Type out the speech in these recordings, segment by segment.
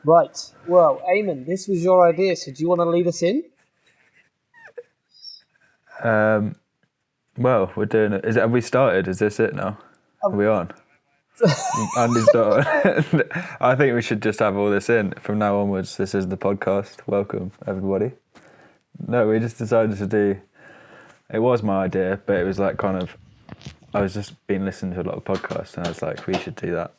Right. Well, Eamon, this was your idea, so do you want to lead us in? Well, we're doing it. Have we started? Is this it now? Are we on? Andy's not on. I think we should just have all this in. From now onwards, this is the podcast. Welcome, everybody. No, we just decided to do... It was my idea, but it was like kind of... I was just been listening to a lot of podcasts, and I was like, we should do that.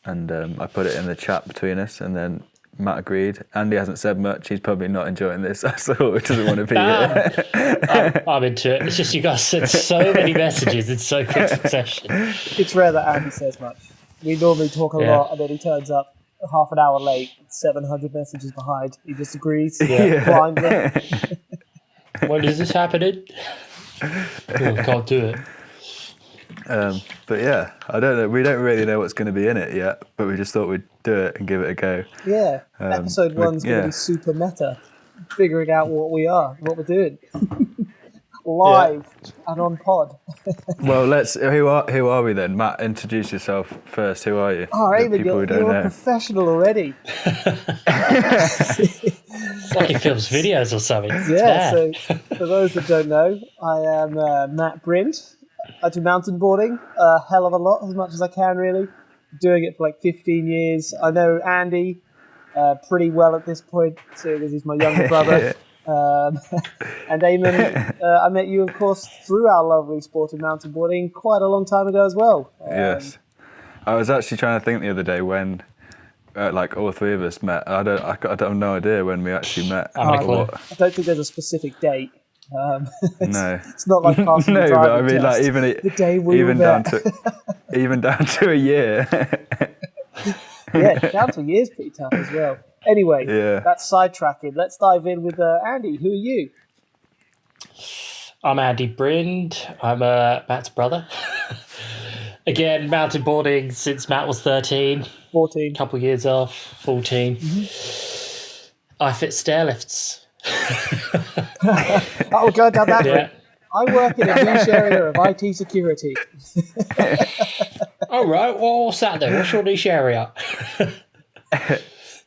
And I put it in the chat between us, and then Matt agreed. Andy hasn't said much. He's probably not enjoying this. So he doesn't want to be here. I'm into it. It's just you guys sent so many messages in so quick succession. It's rare that Andy says much. We normally talk a lot, and then he turns up half an hour late, 700 messages behind. He just agrees blindly. When is this happening? I can't do it. But yeah, I don't know. We don't really know what's going to be in it yet, but we just thought we'd do it and give it a go. Yeah, episode 1's going to be super meta, figuring out what we are, what we're doing, live and on pod. Well, who are we then? Matt, introduce yourself first. Who are you? Oh, Eamon, you're a professional already. It's like he films videos or something. Yeah. So for those that don't know, I am Matt Brint. I do mountain boarding a hell of a lot, as much as I can, really. Doing it for like 15 years. I know Andy pretty well at this point, so this is my younger brother. And Eamon, I met you, of course, through our lovely sport of mountain boarding quite a long time ago as well. Yes. I was actually trying to think the other day when, like, all three of us met. I don't have no idea when we actually met. I don't think there's a specific date. No, it's not like passing the but I mean, test. like the day we were down to a year. Yeah, down to a year's pretty tough as well. Anyway, that's sidetracking. Let's dive in with Andy. Who are you? I'm Andy Brind. I'm Matt's brother. Again, mountain boarding since Matt was 13. 14. Couple of years off. 14. Mm-hmm. I fit stair lifts. I'll go down that route. I work in a niche area of IT security. All right, well, what's that then? What's your niche area?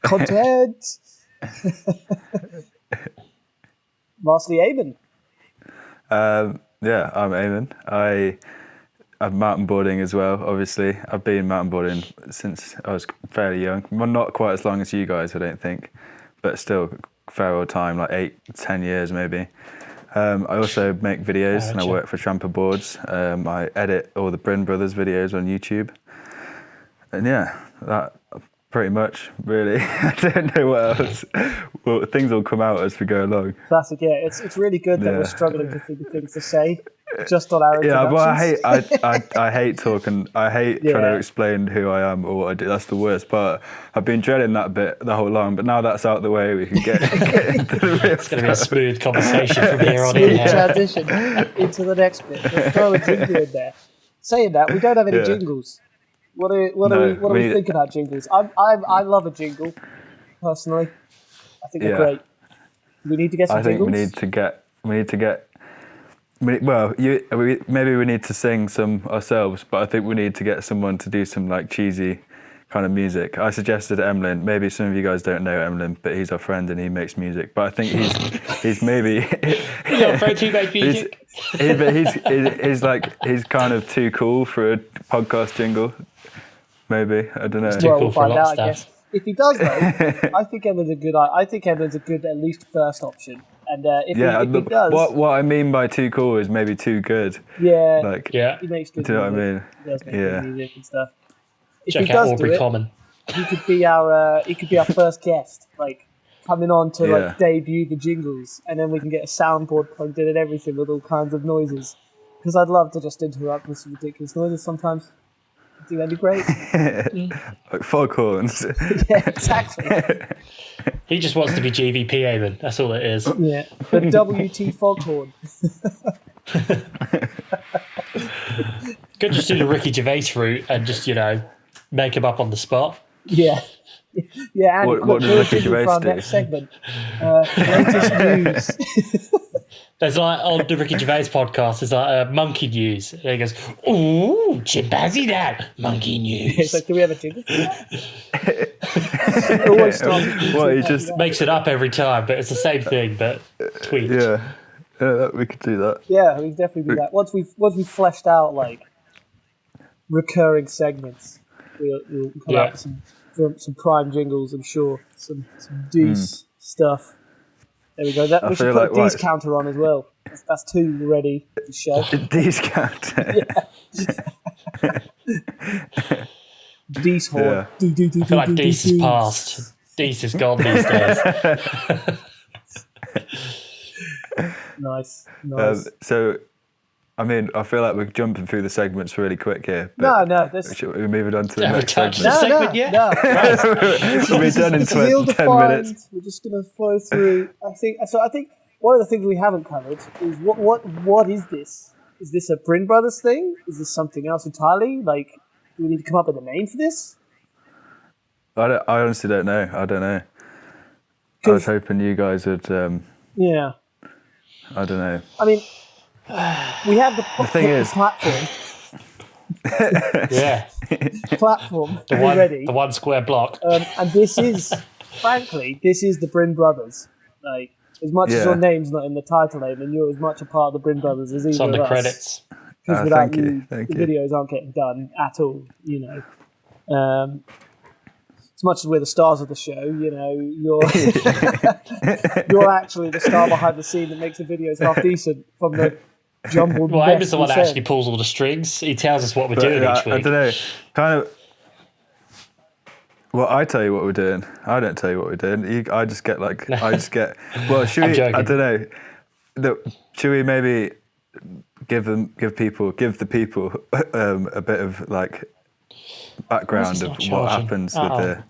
Content. Lastly, Eamon. I'm Eamon. I'm mountain boarding as well, obviously. I've been mountain boarding since I was fairly young. Well, not quite as long as you guys, I don't think, but still fair old time, like 8-10 years maybe. I also make videos and I work for Tramper Boards. I edit all the Bryn Brothers videos on YouTube. And that pretty much, really. I don't know what else. Well, things will come out as we go along. Classic, yeah. It's really good that we're struggling to think of things to say just on our introductions. Yeah, well, I hate talking. I hate trying to explain who I am or what I do. That's the worst part. I've been dreading that bit the whole long, but now that's out of the way, we can get into the real It's going to be a smooth conversation from here on in. Smooth transition into the next bit. We'll throw a jingle in there. Saying that, we don't have any jingles. What do we think about jingles? I love a jingle, personally. I think they're great. We need to get some jingles. I think we need to get. Maybe we need to sing some ourselves, but I think we need to get someone to do some like cheesy kind of music. I suggested Emlyn. Maybe some of you guys don't know Emlyn, but he's our friend and he makes music. But I think he's maybe. Your friend who makes music. He's kind of too cool for a podcast jingle. Maybe, I don't know. Well, we'll find out, I guess. If he does, though, I think Emlyn's a good at least first option. And if he does, what I mean by too cool is maybe too good. Yeah, he makes good. Do you know what I mean? He does make good music and stuff. If Check he out does Aubrey do it, Common. He could be our first guest, like coming on to like debut the jingles, and then we can get a soundboard plugged in and everything with all kinds of noises. Because I'd love to just interrupt with some ridiculous noises sometimes. I think that'd be great. Like foghorns. Yeah, exactly. He just wants to be GVP Eamon. That's all it is. Yeah, the WT Foghorn. Could just do the Ricky Gervais route and just, make him up on the spot. Yeah. Yeah, and what does Ricky Gervais for our do? next segment. Latest news. There's like on the Ricky Gervais podcast, there's like monkey news. And he goes, "Ooh, chimpanzee that monkey It's news." like, do we have a jingle for that? It always starts with What, he chimpanzee just- that. Makes it up every time, but it's the same thing, but tweaked. Yeah, we could do that. Yeah, we can definitely do that. Once we've fleshed out like recurring segments, we'll come up with some prime jingles. I'm sure some Deuce stuff. There we go. I We should feel put like a Deuce what- counter on as well. That's two already to show. These counter. Deuce horn. Yeah. I feel like Deece is past. Deece is gone these days. Nice. So, I mean, I feel like we're jumping through the segments really quick here. But No, this. should we move it on to the Have we next touched segment? this? segment yet? No. We'll be done in It's 10 ill-defined. minutes. We're just going to flow through. I think one of the things we haven't covered is what is this? Is this a Bryn Brothers thing? Is this something else entirely? Like, do we need to come up with a name for this? I honestly don't know. I don't know. I was hoping you guys would. Yeah. I don't know. I mean, we have the thing is- platform. Yeah, Platform the one square block. and this is, frankly, the Bryn Brothers. Like, as much as Yeah. your name's not in the title name, and you're as much a part of the Bryn Brothers as either It's on of the us. credits. Because without thank you, you, thank the you. videos aren't getting done at all. As much as we're the stars of the show, you're you're actually the star behind the scene that makes the videos half decent from the jumbled. Well, mess Aim is the we one that send. actually pulls all the strings. He tells us what we're But, doing each I week. don't know. Kind of. Well, I tell you what we're doing. I don't tell you what we're doing. I just get. Well, should I'm we? joking. I don't know. Should we maybe give the people a bit of like background This is of not what charging. happens with the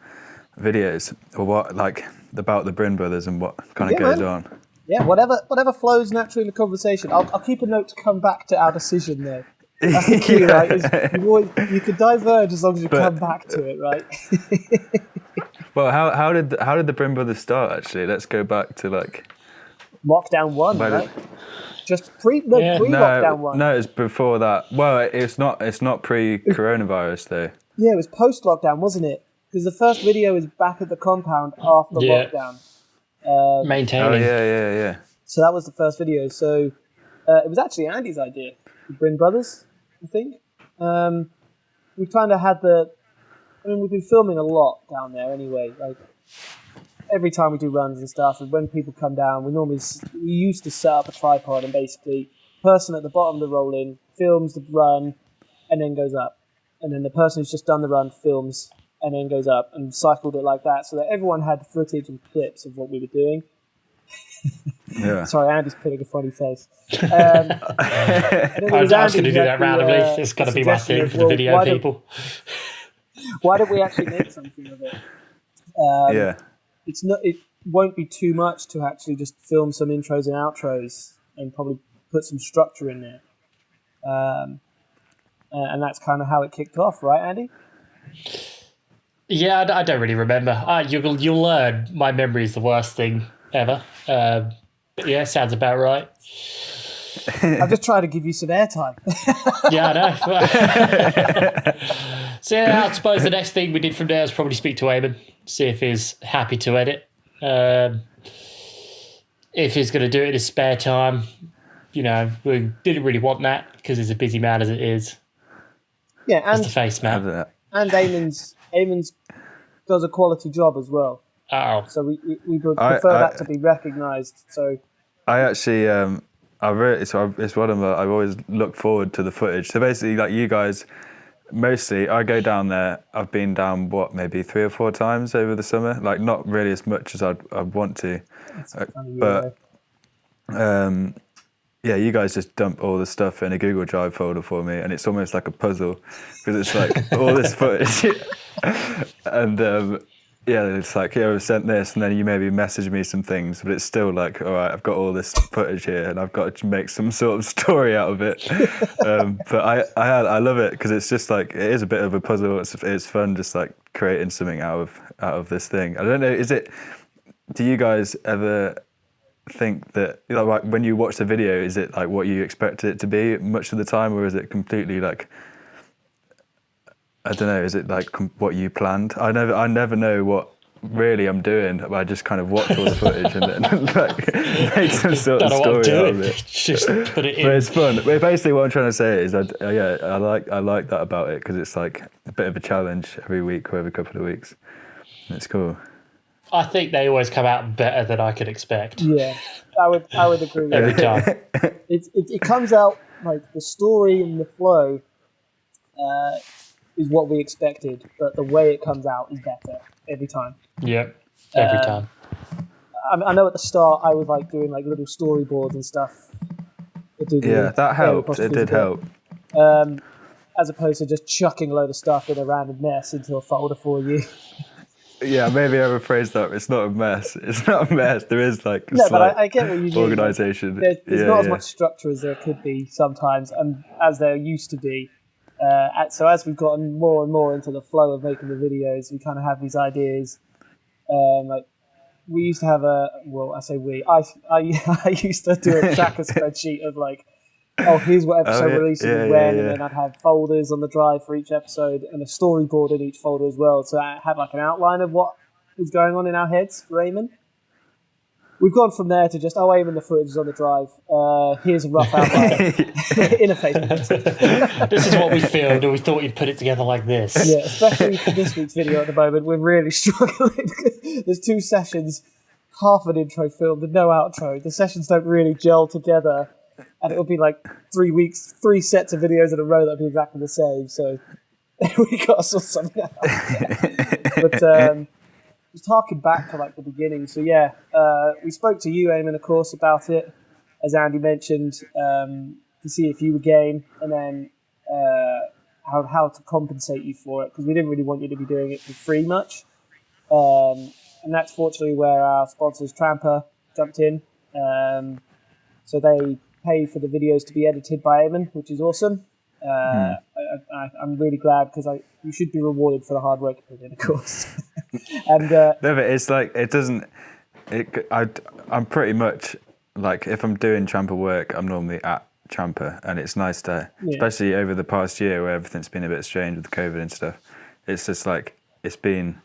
videos, or what like about the Bryn Brothers and what kind of Yeah, goes man. on? Yeah, whatever flows naturally in the conversation. I'll keep a note to come back to our decision there. That's the key, right? You can diverge as long as you come back to it, right? Well, how did the Bryn Brothers start? Actually, let's go back to like. Lockdown 1, Why right? did- Just pre-lockdown 1. No, it's before that. Well, it's not pre-coronavirus though. Yeah, it was post-lockdown, wasn't it? Because the first video is back at the compound after Yeah. lockdown. Maintaining. Oh yeah. So that was the first video. So it was actually Andy's idea, the Bryn Brothers, I think. We kind of had we've been filming a lot down there anyway. Like every time we do runs and stuff, and when people come down, we used to set up a tripod and basically person at the bottom of the roll-in films the run and then goes up. And then the person who's just done the run films and then goes up and cycled it like that so that everyone had footage and clips of what we were doing. Yeah. Sorry, Andy's putting a funny face. And then there I was going to Andy do who that had the, randomly. It's going to be my suggestion thing of, for the well, video why don't- people. Why don't we actually make something of it? Yeah. It won't be too much to actually just film some intros and outros and probably put some structure in there. And that's kind of how it kicked off, right, Andy? Yeah, I don't really remember. You'll learn. My memory is the worst thing ever. But yeah, sounds about right. I'm just trying to give you some airtime. Yeah, I know. So yeah, I suppose the next thing we did from there is probably speak to Eamon, see if he's happy to edit. If he's going to do it in his spare time, we didn't really want that because he's a busy man as it is. Yeah, That's the and face man. Eamon's does a quality job as well. Oh, So we would prefer that to be recognised. So I actually, it's one of the, I've always looked forward to the footage. So basically, like you guys, mostly I go down there. I've been down maybe 3 or 4 times over the summer. Like not really as much as I'd want to, but yeah, you guys just dump all the stuff in a Google Drive folder for me, and it's almost like a puzzle because it's like all this footage, and yeah, it's like, yeah, I've sent this, and then you maybe message me some things, but it's still like, all right, I've got all this footage here, and I've got to make some sort of story out of it. But I love it because it's just like, it is a bit of a puzzle. It's fun, just like creating something out of this thing. I don't know, do you guys ever think that like when you watch the video, is it like what you expected it to be much of the time, or is it completely like, I don't know, is it like what you planned? I never know what really I'm doing. I just kind of watch all the footage and then like make some sort of story out of it. Just put it in. But it's fun. But basically, what I'm trying to say is, I like that about it, because it's like a bit of a challenge every week or every couple of weeks. It's cool. I think they always come out better than I could expect. Yeah, I would agree with Every that. time. It comes out like the story and the flow is what we expected, but the way it comes out is better every time. Yep. Every time. I know at the start I was like doing like little storyboards and stuff. That helped. It did help. As opposed to just chucking a load of stuff in a random mess into a folder for you. Yeah, maybe I rephrased that. It's not a mess. It's not a mess. There is like no, but I get what you mean. Organisation. There's not as much structure as there could be sometimes, and as there used to be. So as we've gotten more and more into the flow of making the videos, we kind of have these ideas. Like we used to have I used to do a tracker spreadsheet of like, oh, here's what episode we're releasing and when, and then I'd have folders on the drive for each episode and a storyboard in each folder as well. So I had like an outline of what was going on in our heads for Eamon. We've gone from there to just, Eamon, the footage is on the drive. Here's a rough outline. Interface. This is what we filmed, and we thought you'd put it together like this. Yeah, especially for this week's video at the moment, we're really struggling. There's 2 sessions, half an intro filmed and no outro. The sessions don't really gel together, and it'll be like 3 sets of videos in a row that'll be exactly the same. So we got to sort something out. But just harking back to like the beginning. So yeah, we spoke to you, Eamon, of course, about it, as Andy mentioned, to see if you were game, and then how to compensate you for it, because we didn't really want you to be doing it for free much. And that's fortunately where our sponsors, Tramper, jumped in. So they pay for the videos to be edited by Eamon, which is awesome. I'm really glad, because you should be rewarded for the hard work you put in, of course. And no, but it's like it doesn't. I'm pretty much like, if I'm doing Tramper work, I'm normally at Tramper, and it's nice to, especially over the past year where everything's been a bit strange with COVID and stuff. It's just like it's been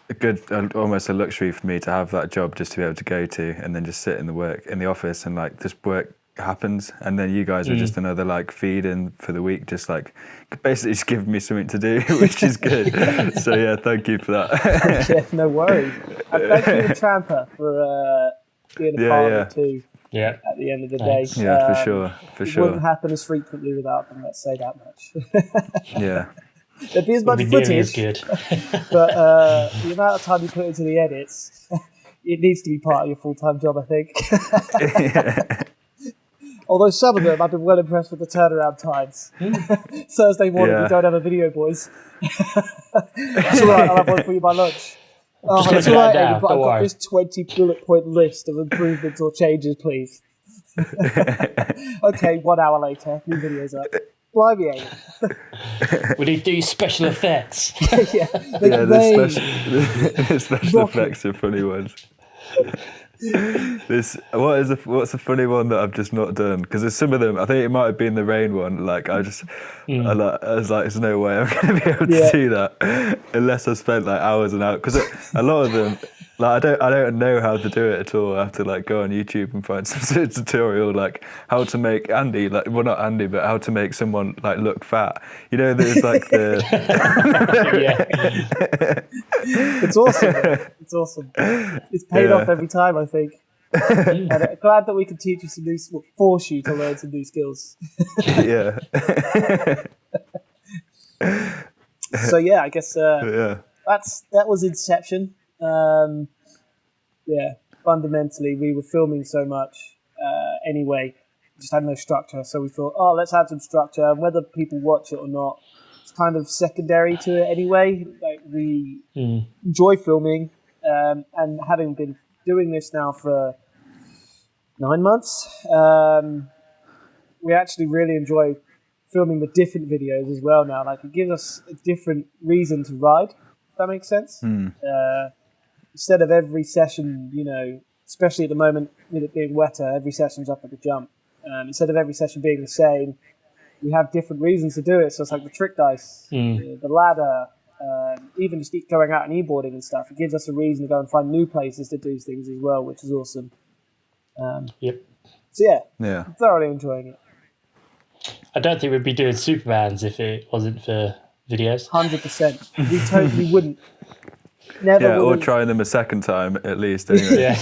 a good, almost a luxury for me to have that job, just to be able to go to and then just sit in the office and like just work happens, and then you guys are just another like feed in for the week, just like basically just giving me something to do, which is good. So yeah, thank you for that. Yeah, no worries. And thank you to Tramper for being a part of it too. Yeah. At the end of the day. Yeah, for sure. It wouldn't happen as frequently without them, let's say that much. Yeah. There'd be as much footage, good. but the amount of time you put into the edits, it needs to be part of your full-time job, I think. Although some of them, I've been well impressed with the turnaround times. Thursday morning, we don't have a video, boys. It's all right, I'll have one for you by lunch. Oh, it's all right, Eddie, but I've got this 20 bullet point list of improvements or changes, please. Okay, 1 hour later, new video's up. Blimey, Eddie. We need to do special effects. The special effects are funny ones. What's a funny one that I've just not done? Because there's some of them. I think it might have been the rain one. Like I was like, there's no way I'm going to be able to do that unless I spent like hours and hours. Because a lot of them, like I don't know how to do it at all. I have to like go on YouTube and find some sort of tutorial, like how to make Andy, like, well, not Andy, but how to make someone like look fat. You know, there's like the. It's awesome. It's awesome. It's paid off every time, I think. And I'm glad that we can teach you some new, force you to learn some new skills. Yeah. So yeah, I guess that was Inception. Fundamentally, we were filming so much anyway, just had no structure. So we thought, let's add some structure, and whether people watch it or not, it's kind of secondary to it anyway. Like we enjoy filming, and having been doing this now for 9 months, we actually really enjoy filming the different videos as well now. Like it gives us a different reason to ride, if that makes sense. Instead of every session, especially at the moment with it being wetter, every session's up at a jump. Instead of every session being the same, we have different reasons to do it. So it's like the trick dice, the ladder, even just going out and e-boarding and stuff. It gives us a reason to go and find new places to do things as well, which is awesome. Yep. So Yeah. I'm thoroughly enjoying it. I don't think we'd be doing Supermans if it wasn't for videos. 100%. We totally wouldn't. Never Yeah, or would've- trying them a second time at least. Anyway. Yeah.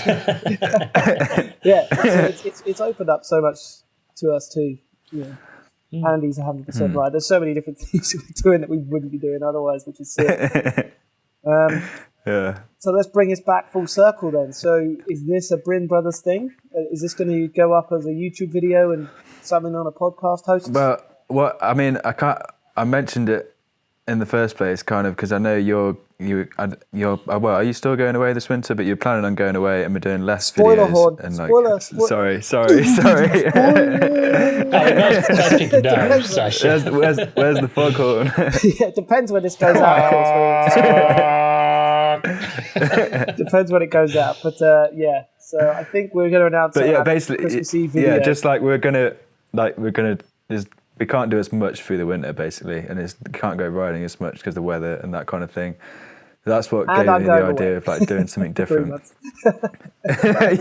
Yeah, so it's opened up so much to us too. Yeah. Andy's 100% right. There's so many different things we're doing that we wouldn't be doing otherwise, which is sick. Yeah. So let's bring us back full circle then. So is this a Bryn Brothers thing? Is this going to go up as a YouTube video and something on a podcast host? But what I mean, I mentioned it in the first place, kind of, because I know you're. Well, are you still going away this winter? But you're planning on going away, and we're doing less Spoiler videos. horn. And like, Spoiler. sorry. Most people know, so I should. Where's the foghorn? Yeah, it depends when this goes out. Of course. Depends when it goes out. But yeah, so I think we're going to announce But yeah, our basically, Christmas Eve video. yeah, just like we're gonna just. We can't do as much through the winter, basically, and we can't go riding as much because of the weather and that kind of thing. That's what And gave I'm me the going idea away. of like doing something 3 different. months.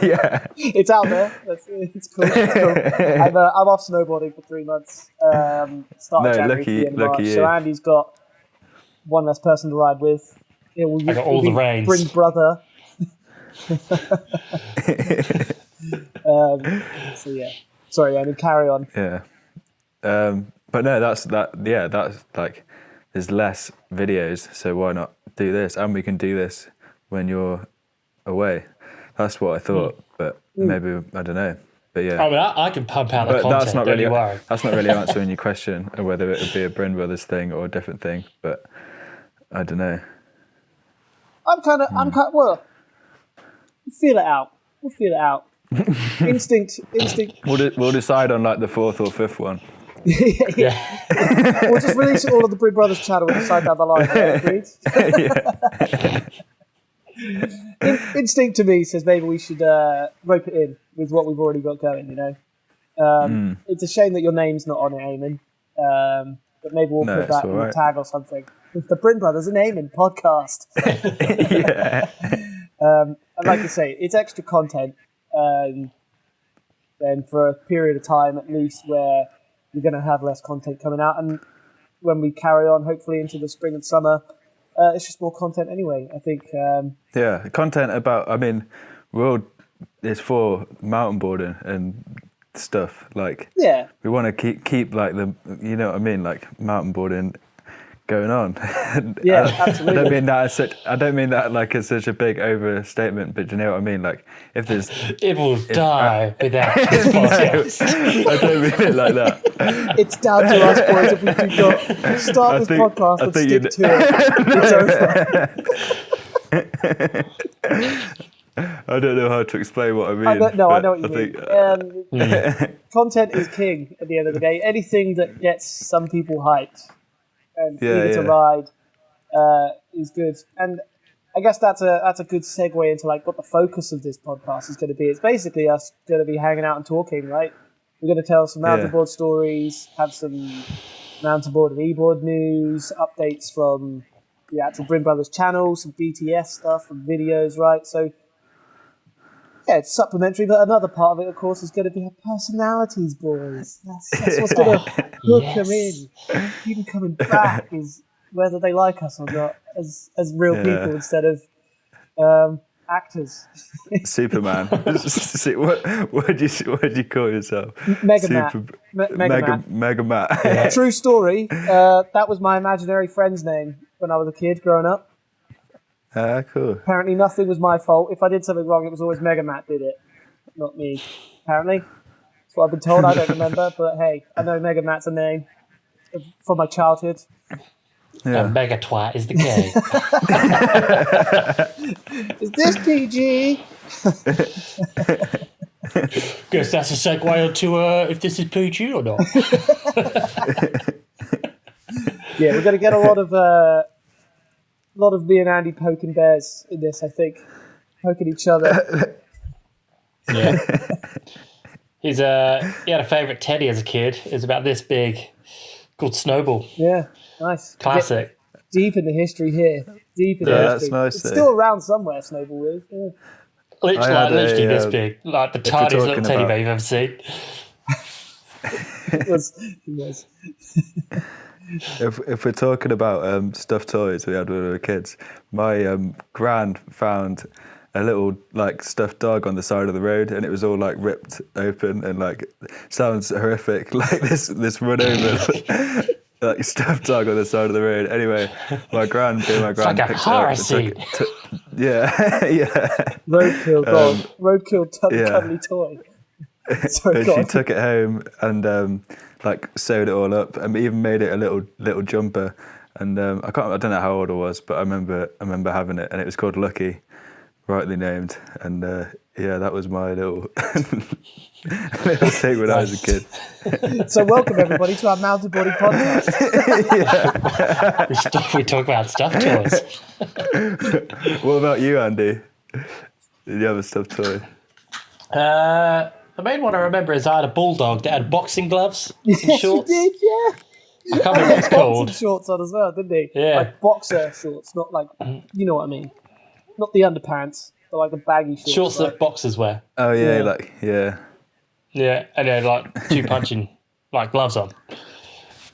Yeah. It's out there. It's cool. I'm off snowboarding for 3 months. Start No, of January lucky- to the end of lucky March. you. So Andy's got one less person to ride with. I got all the reins. Bryn's brother. So yeah. Sorry, Andy, carry on. Yeah. But no, that's like, there's less videos, so why not do this? And we can do this when you're away. That's what I thought, but maybe, I don't know. But yeah. I mean, I can pump out the But content. that's not don't really you worry. answering your question of whether it would be a Bryn Brothers thing or a different thing. But I don't know. I'm kind of, well, we'll feel it out. Instinct. We'll decide on like the fourth or fifth one. Yeah. We'll just release it all on the Bryn Brothers channel and decide down the line. Yeah, agreed? Instinct to me says maybe we should rope it in with what we've already got going, you know. It's a shame that your name's not on it, Eamon. But maybe we'll No, put it's that in all the right. tag or something. It's the Bryn Brothers and Eamon podcast. Yeah. And like you say, it's extra content. Then for a period of time at least where we're going to have less content coming out, and when we carry on hopefully into the spring and summer, it's just more content anyway. I think Yeah, content about, I mean, it's for mountain boarding and stuff. Like, yeah, we want to keep like the, you know what I mean, like mountain boarding going on. Yeah, I absolutely. don't mean that like it's such a big overstatement, but do you know what I mean? Like, if there's, It will die without this podcast. I don't mean it like that. it's down to us boys if we do not start this podcast and stick to it. It's over. I don't know how to explain what I mean. I know but what you mean. Content is king at the end of the day. Anything that gets some people hyped and eager to ride is good. And I guess that's a good segue into like what the focus of this podcast is going to be. It's basically us going to be hanging out and talking, right? We're going to tell some mountain board stories, have some mountain board and e-board news, updates from the actual Bryn Brothers channel, some BTS stuff and videos, right? So yeah, it's supplementary, but another part of it, of course, is going to be our personalities, boys. That's what's going to hook them in. Keep them coming back is whether they like us or not as real people instead of actors. Superman. What do you call yourself? Mega Matt. Mega Matt. True story. That was my imaginary friend's name when I was a kid growing up. Cool. Apparently nothing was my fault. If I did something wrong, it was always Mega Matt did it, not me. Apparently. That's what I've been told. I don't remember, but hey, I know Mega Matt's a name from my childhood. Yeah. And Mega Twat is the K. Is this PG? Guess that's a segue onto if this is PG or not. Yeah, we're going to get a lot of me and Andy poking bears in this, I think. Poking each other. Yeah. He had a favourite teddy as a kid. It was about this big, called Snowball. Yeah, nice. Classic. Deep in the history here. Deep in the Yeah, history. that's nice, It's though. still around somewhere, Snowball is. Yeah. Literally this big. Like the we're tiniest little talking teddy about- bear you've ever seen. It was. If we're talking about stuffed toys we had when we were kids, my gran found a little like stuffed dog on the side of the road, and it was all like ripped open and like sounds horrific, like this run over like stuffed dog on the side of the road. Anyway, my gran like a picked it horror up and scene. yeah, yeah. Roadkill dog. Roadkill yeah. cuddly toy. Sorry, And go she on. took it home and like sewed it all up, and even made it a little jumper. And I don't know how old I was, but I remember having it, and it was called Lucky, rightly named. And yeah, that was my little little thing when I was a kid. So welcome everybody to our mountain boarding podcast. We talk about stuffed toys. What about you, Andy? Did you have a stuffed toy? The main one I remember is I had a bulldog that had boxing gloves and Yes, shorts. you did, yeah. I can't remember what it's Boxing called. shorts on as well, didn't he? Yeah. Like boxer shorts, not like, you know what I mean. Not the underpants, but like the baggy shorts. Shorts right? that boxers wear. Oh yeah, Yeah. like yeah. Yeah, and then like two punching like gloves on.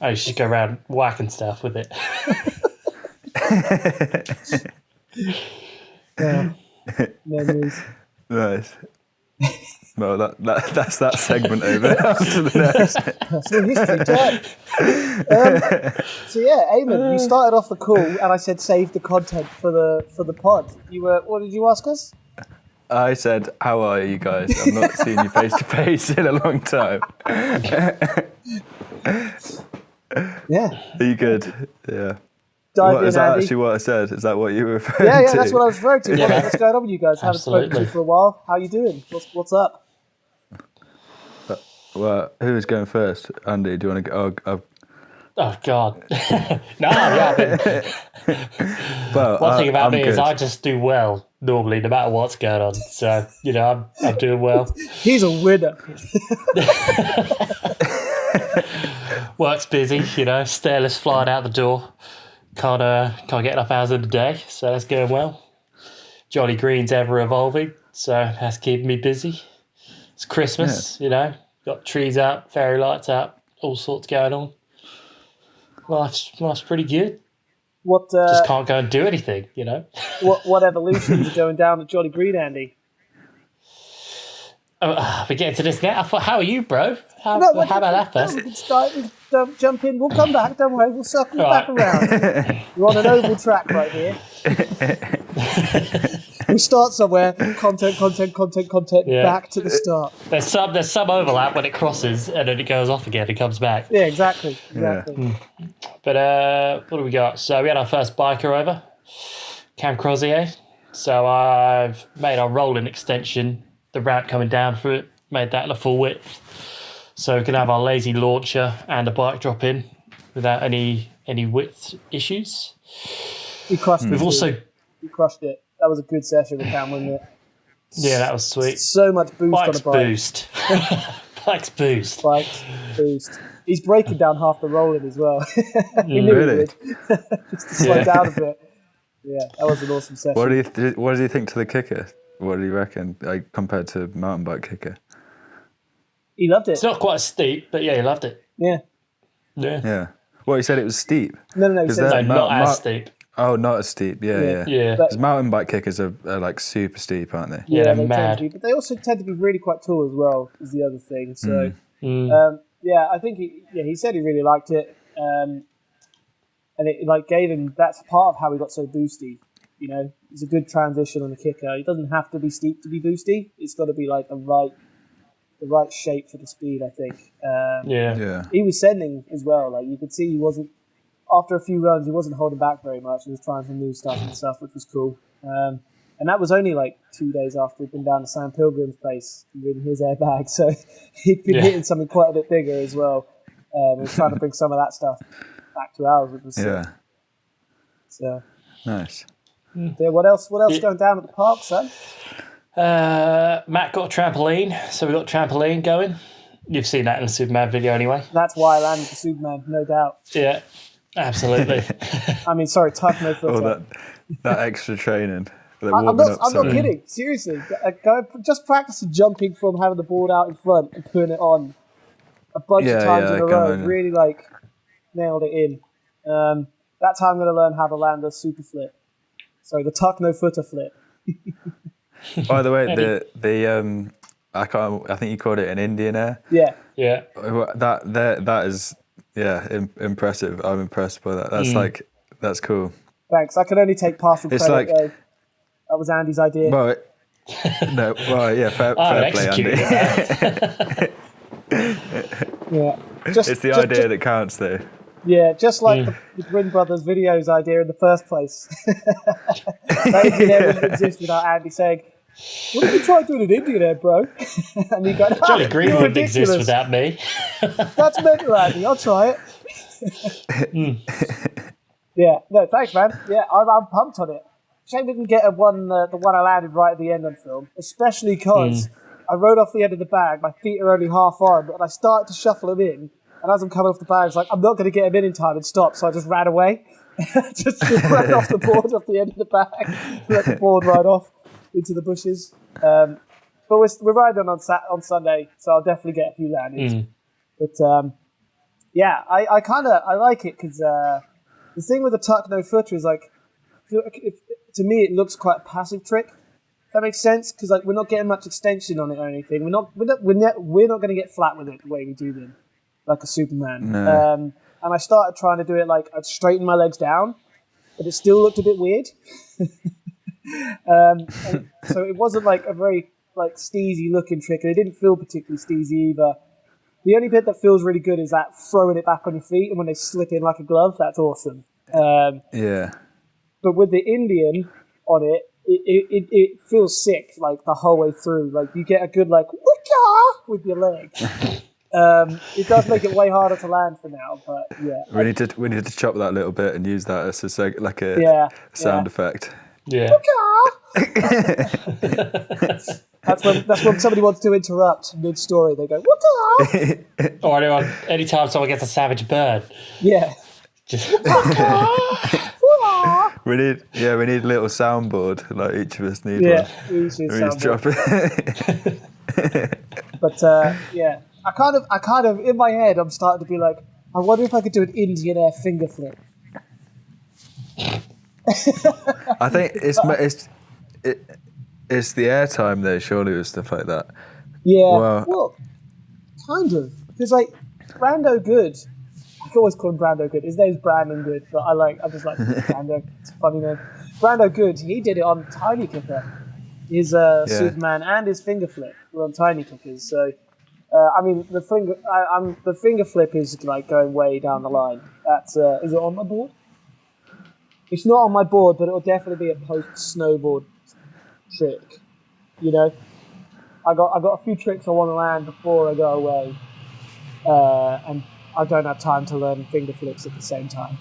I used to just go around whacking stuff with it. Yeah. Memories. Nice. Well, that's that segment over. On to the next. That's the history, Jack. So yeah, Eamon, you started off the call, and I said save the content for the pod. You were, what did you ask us? I said, "How are you guys? I've not seen you face to face in a long time. Yeah, Are you good? Yeah. dive in, Is that Andy. actually what I said? Is that what you were referring Yeah, to? that's what I was referring to. Yeah. What's going on with you guys? Haven't spoken to Absolutely. you for a while. How you doing? What's up? Well, who's going first? Andy, do you want to go? Oh God. No, yeah. Well, One thing about I'm me is good. I just do well normally, no matter what's going on. So I'm doing well. He's a winner. Work's busy, stairless flying out the door. Can't get enough hours in the day, so that's going well. Jolly Green's ever evolving, so that's keeping me busy. It's Christmas, got trees out, fairy lights out, all sorts going on. Life's pretty good. What Just can't go and do anything, what evolutions are going down at Jolly Green, Andy? We're getting to this now. How are you, bro? How No, about that first? We can start. We can jump in. We'll come back. Don't worry. We'll circle All back right. around. We're on an oval track right here. We start somewhere. Content. Yeah. Back to the start. There's some overlap when it crosses, and then it goes off again and comes back. Yeah, exactly. Yeah. But what do we got? So we had our first biker over, Cam Crozier. So I've made our rolling extension, the ramp coming down through it, made that a full width. So we can have our lazy launcher and a bike drop in without any width issues. We crushed it. We've too. also, We crushed it. That was a good session with Cam, wasn't it? yeah, that was sweet. So much boost Bikes on a bike. boost. Bikes boost. Bikes boost. He's breaking down half the rolling as well. We knew Really? he would. Just to slow Yeah. down a bit. Yeah, that was an awesome session. What do you think to the kicker? What do you reckon, like compared to mountain bike kicker? He loved it. It's not quite steep, but yeah, he loved it. Yeah. Yeah. Yeah. Well, you said it was steep. No. He Is said that- No, not Mount- as steep. Oh, not as steep. Yeah, Yeah. yeah. Yeah. But- Because mountain bike kickers are like super steep, aren't they? Yeah, they're they mad. tend to be, but they also tend to be really quite tall as well. Is the other thing. So, Mm. yeah, I think he said he really liked it, and it like gave him. That's part of how he got so boosty. It's a good transition on the kicker. It doesn't have to be steep to be boosty. It's got to be like the right shape for the speed. I think. Yeah. Yeah. He was sending as well. Like you could see, he wasn't. After a few runs, he wasn't holding back very much. He was trying some new stuff and stuff, which was cool. And that was only like 2 days after he'd been down to Sam Pilgrim's place and ridden his airbag. So he'd been Yeah. hitting something quite a bit bigger as well. And was trying to bring some of that stuff back to ours, which was sick. Yeah. So Nice. yeah, what else Yeah. going down at the park, son? Matt got a trampoline, so we got trampoline going. You've seen that in the Superman video anyway. That's why I landed the Superman, no doubt. Yeah, absolutely. I mean, sorry, tough no footer. Oh, that extra training. I'm not kidding. Seriously, go just practice jumping from having the board out in front and putting it on a bunch of times in a row. Really nailed it in. That's how I'm going to learn how to land a super flip. Sorry, the tuck no footer flip. By the way, the I think you called it an Indian air. Yeah. Yeah. That is impressive. I'm impressed by that. That's cool. Thanks. I can only take partial credit though. That was Andy's idea. Well, fair play, Andy. Yeah. It's the idea that counts, though. Yeah, just like the Grimm Brothers videos idea in the first place. That Indian air wouldn't exist without Andy saying, "What if you try doing an Indian air, bro?" And you go, Jolly Green wouldn't exist without me. That's mental, Andy. I'll try it. Yeah, no, thanks, man. Yeah, I'm pumped on it. Shame I didn't get the one I landed right at the end on film, especially because I rode off the end of the bag. My feet are only half on, and I started to shuffle them in. And as I'm coming off the bag, it's like, I'm not going to get him in time and stop, so I just ran away. just ran off the board off the end of the bag, let the board ride off into the bushes. But we're riding on Sunday, so I'll definitely get a few landings. But I like it because the thing with the tuck no footer is like, to me it looks quite a passive trick. That makes sense because we're not getting much extension on it or anything. We're not going to get flat with it the way we do them, like a Superman. No. And I started trying to do it like I'd straighten my legs down, but it still looked a bit weird. So it wasn't like a very steezy looking trick, and it didn't feel particularly steezy either. The only bit that feels really good is that throwing it back on your feet, and when they slip in like a glove, that's awesome. But with the Indian on it, it feels sick like the whole way through. Like you get a good wicca with your leg. It does make it way harder to land for now, but yeah. We need to chop that little bit and use that as a sound effect. Yeah. That's when somebody wants to interrupt mid-story. They go, wicca! Or anytime someone gets a savage bird. Yeah. Just we need a little soundboard. Like each of us need one. We each need a soundboard. Drop it. But I kind of in my head I'm starting to be like, I wonder if I could do an Indian air finger flip. I think it's the airtime though, surely, with stuff like that. Yeah, well, kind of, because Brando Good. I can always call him Brando Good. His name's Brandon Good, but I just like Brando. It's a funny name. Brando Good. He did it on Tiny Kicker. His Superman and his finger flip were on Tiny Kickers. So, the finger flip is going way down the line. That's is it on my board? It's not on my board, but it'll definitely be a post snowboard trick. You know, I got a few tricks I want to land before I go away, and I don't have time to learn finger flips at the same time.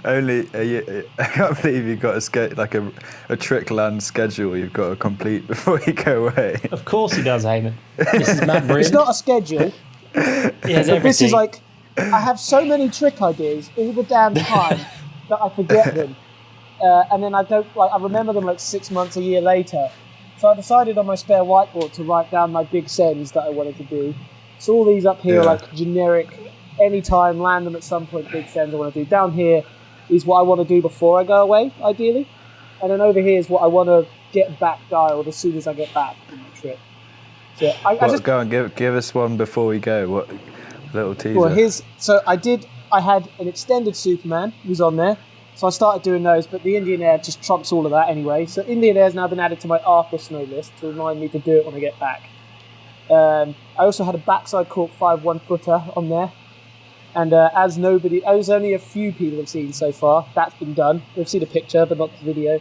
I can't believe you've got a trick land schedule you've got to complete before you go away. Of course he does, Eamon. This is Matt Bryn. It's not a schedule. He has everything. This is I have so many trick ideas all the damn time that I forget them. And then I remember them 6 months, a year later. So I decided on my spare whiteboard to write down my big sends that I wanted to do. So all these up here are generic, anytime, land them at some point, big sends I want to do. Down here is what I want to do before I go away, ideally. And then over here is what I want to get back dialed as soon as I get back from the trip. So go on, give us one before we go. What little teaser? Well, I had an extended Superman who's on there. So I started doing those, but the Indian Air just trumps all of that anyway. So Indian Air has now been added to my after snow list to remind me to do it when I get back. I also had a backside cork 5 1-footer on there. And as only a few people have seen so far, that's been done. They've seen a picture, but not the video.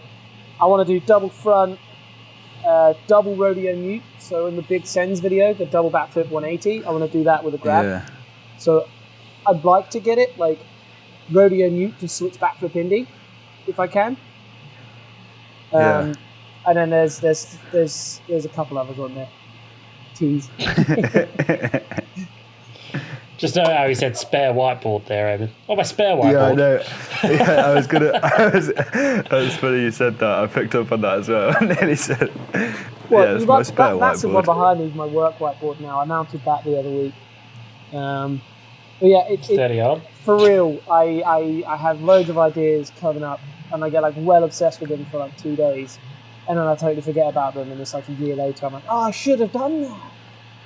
I want to do double front, double rodeo mute. So in the Big Sens video, the double backflip 180, I want to do that with a grab. Yeah. So I'd like to get it rodeo mute to switch backflip Indy, if I can. And then there's a couple others on there. Tease. Just know how he said spare whiteboard there, Evan. Oh, my spare whiteboard. Yeah, I know. Yeah, I was gonna. That was funny you said that. I picked up on that as well. I nearly said. Well, it's my spare that's the one whiteboard. behind me is my work whiteboard now. I mounted that the other week. But yeah, Steady on. for real, I have loads of ideas coming up, and I get like well obsessed with them for like 2 days, and then I totally forget about them, and it's like a year later, I'm like, oh, I should have done that.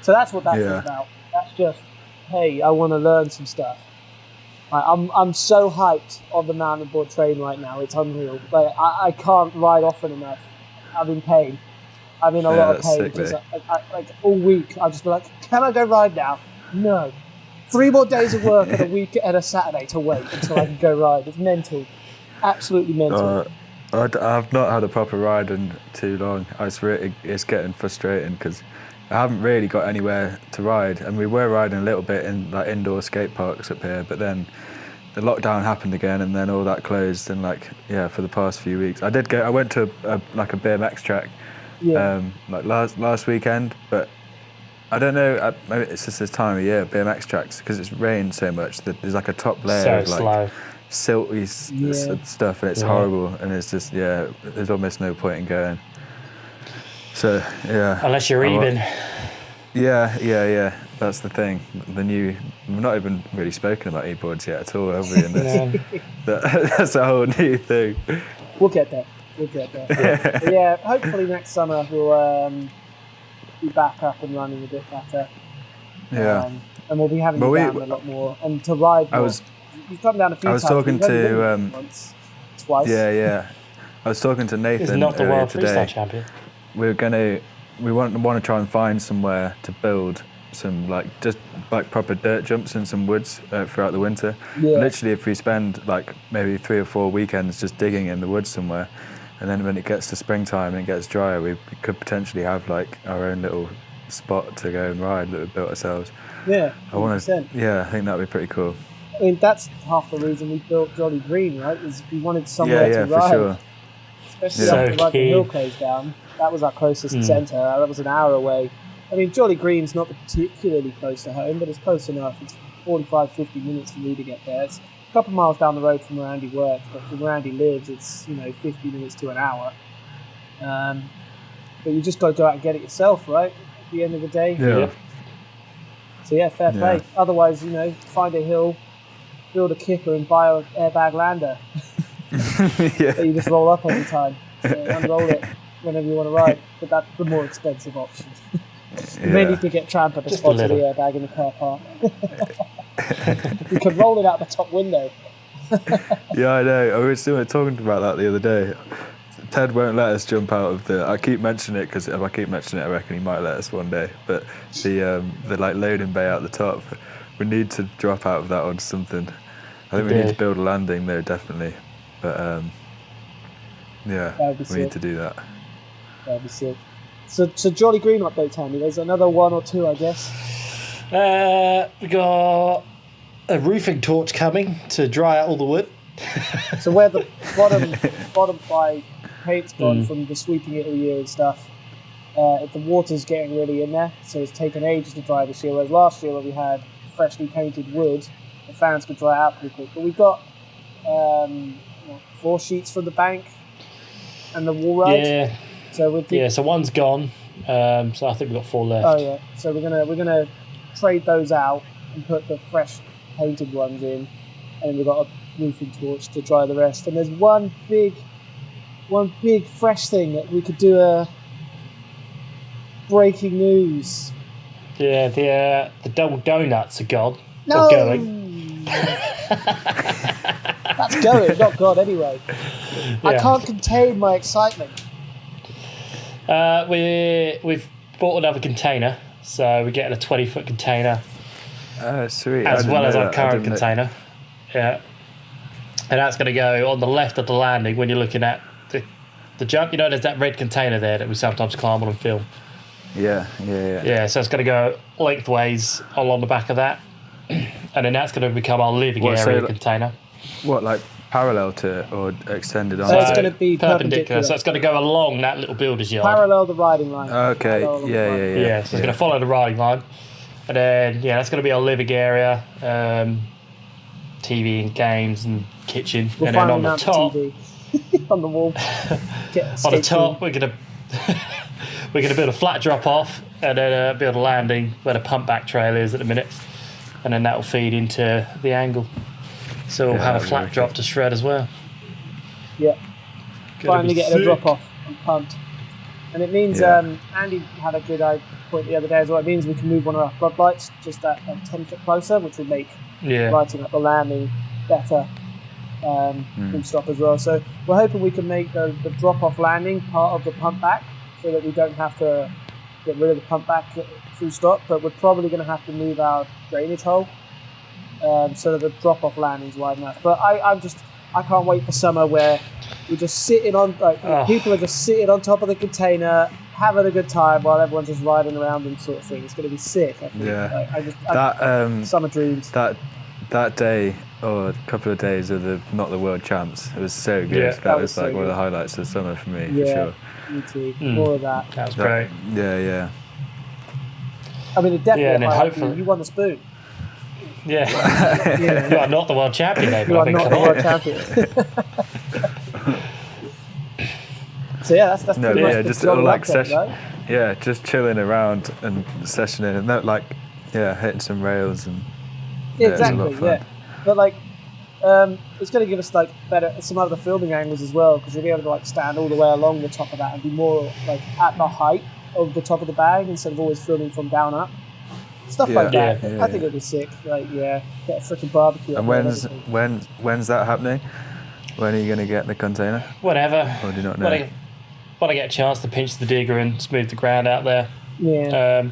So that's what that's all about. That's just, hey, I want to learn some stuff. I'm so hyped on the mountain board train right now. It's unreal. Like I can't ride often enough. I'm in pain. I'm in a lot of pain because like all week I'll just be like, can I go ride now? No. 3 more days of work and a week and a Saturday to wait until I can go ride. It's mental. Absolutely mental. I've not had a proper ride in too long. It's getting frustrating because I haven't really got anywhere to ride, and we were riding a little bit in like indoor skate parks up here, but then the lockdown happened again, and then all that closed. And for the past few weeks, I went to a BMX track, like last weekend, but I don't know. Maybe it's just this time of year, BMX tracks, because it's rained so much that there's like a top layer of like slow. silty stuff, and it's horrible, and it's just there's almost no point in going. So Unless you're even. Yeah. That's the thing. We've not even really spoken about e-boards yet at all, have we? In this? That's a whole new thing. We'll get there. But yeah, hopefully next summer we'll be back up and running a bit better. Yeah. And we'll be having you down a lot more. And to ride more. You've come down a few times. I was talking to once, twice. Yeah. I was talking to Nathan. He's not the world today. freestyle champion. We want to try and find somewhere to build some just proper dirt jumps in some woods throughout the winter. Yeah. Literally, if we spend maybe 3 or 4 weekends just digging in the woods somewhere, and then when it gets to springtime and it gets drier, we could potentially have our own little spot to go and ride that we built ourselves. Yeah, 100%. I think that'd be pretty cool. I mean, that's half the reason we built Jolly Green, right? Is we wanted somewhere to ride. For sure. Especially after the hill closed down. That was our closest centre. That was an hour away. I mean, Jolly Green's not particularly close to home, but it's close enough. It's 45, 50 minutes for me to get there. It's a couple of miles down the road from where Andy works, but from where Andy lives, it's 50 minutes to an hour. But you just got to go out and get it yourself, right? At the end of the day. Yeah. So fair play. Otherwise, find a hill, build a kicker, and buy an airbag lander. That you just roll up every time. So unroll it whenever you want to ride. But that's the more expensive option. You may need to get tramp at the spot of the airbag in the car park. You could roll it out the top window. Yeah, I know. We were talking about that the other day. Ted won't let us jump out of I keep mentioning it because if I keep mentioning it, I reckon he might let us one day. But the loading bay out the top, we need to drop out of that onto something. I think we need to build a landing there, definitely. But we need to do that. That'd be sick. So Jolly Green update, Tammy. There's another 1 or 2, I guess. We got a roofing torch coming to dry out all the wood. So where the bottom by paint's gone from the sweeping it all year and stuff, the water's getting really in there, so it's taken ages to dry this year. Whereas last year, when we had freshly painted wood, the fans could dry out pretty quick. But we've got 4 sheets from the bank and the wall ride. Yeah. So one's gone. So I think we've got 4 left. Oh yeah. So we're gonna trade those out and put the fresh painted ones in, and we've got a roofing torch to dry the rest. And there's one big fresh thing that we could do a breaking news. Yeah, the double donuts are gone. No. Or going. That's going, not gone anyway. Yeah. I can't contain my excitement. We've bought another container, so we're getting a 20-foot container. Oh, sweet. As well as our current container. Yeah. And that's going to go on the left of the landing when you're looking at the jump. There's that red container there that we sometimes climb on and film. Yeah. Yeah, so it's going to go lengthways along the back of that. And then that's going to become our living area container. What, parallel to it or extended on? So it's it? gonna be perpendicular. So it's going to go along that little builder's yard. Parallel the riding line. Okay. Parallel the Yeah. riding line. Yeah, so it's going to follow the riding line. And then, that's going to be our living area, TV and games and kitchen. We'll and then finally on the mount top, the TV on the wall. on the top, we're going to build a flat drop off and then build a landing where the pump back trail is at the minute. And then that will feed into the angle. So we'll have a flat drop to shred as well. Yeah. Gonna Finally be getting a sick. drop off and pumped. And it means Andy had a good point the other day as well. It means we can move one of our floodlights just that 10 foot closer, which would make Yeah. lighting up the landing better full stop as well. So we're hoping we can make the drop off landing part of the pump back so that we don't have to get rid of the pump back full stop, but we're probably going to have to move our drainage hole so that the drop off landing is wide enough. But I can't wait for summer where we're just sitting on, people are just sitting on top of the container, having a good time while everyone's just riding around and sort of thing. It's going to be sick. I think. That summer dreams. that day or a couple of days of not the world champs, it was so good. Yeah. That was like one of the highlights of the summer for me, for sure. Me too. More of that. That was great. Yeah. I mean, it definitely. Yeah, and then highlight hopefully- you won the spoon. Yeah. You are not the world champion, David. You I are think, not come the on. world champion. So that's pretty much the just jolly like update, right? Yeah, just chilling around and sessioning and that, hitting some rails and Yeah, it's a lot exactly. of fun. But it's going to give us some other filming angles as well, because you'll be able to stand all the way along the top of that and be more at the height of the top of the bag instead of always filming from down up. Stuff like that. Yeah, I think it'd be sick. Get a freaking barbecue. And when's that happening? When are you going to get the container? Whatever. Or do you not know? When I get a chance to pinch the digger and smooth the ground out there. Yeah.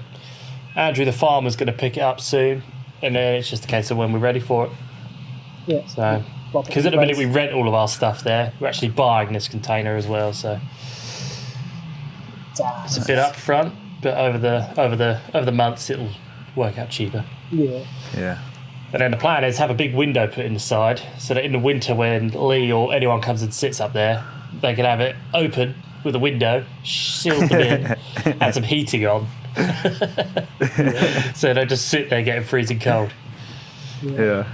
Andrew the farmer's going to pick it up soon, and then it's just a case of when we're ready for it. Yeah. So, Plop it because in at the minute place. we rent all of our stuff there, we're actually buying this container as well. So it's a bit up front, but over the months it'll work out cheaper. Yeah. Yeah. And then the plan is have a big window put in the side so that in the winter when Lee or anyone comes and sits up there, they can have it open with a window, sealed them in, and some heating on. So they just sit there getting freezing cold. Yeah.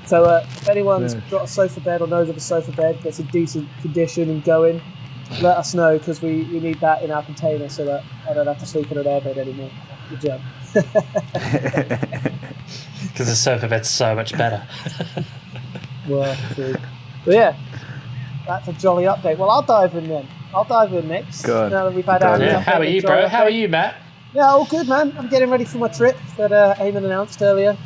So if anyone's got a sofa bed or knows of a sofa bed that's in decent condition and going, let us know, because we need that in our container so that I don't have to sleep in an airbed anymore. Good job. Because the sofa bed's so much better. Well, true. But yeah, that's a jolly update. Well, I'll dive in then. I'll dive in next. Go on. Now that we've had Dive our in. Yeah, how are you, bro? How are you, Matt? Yeah, all good, man. I'm getting ready for my trip that Eamon announced earlier.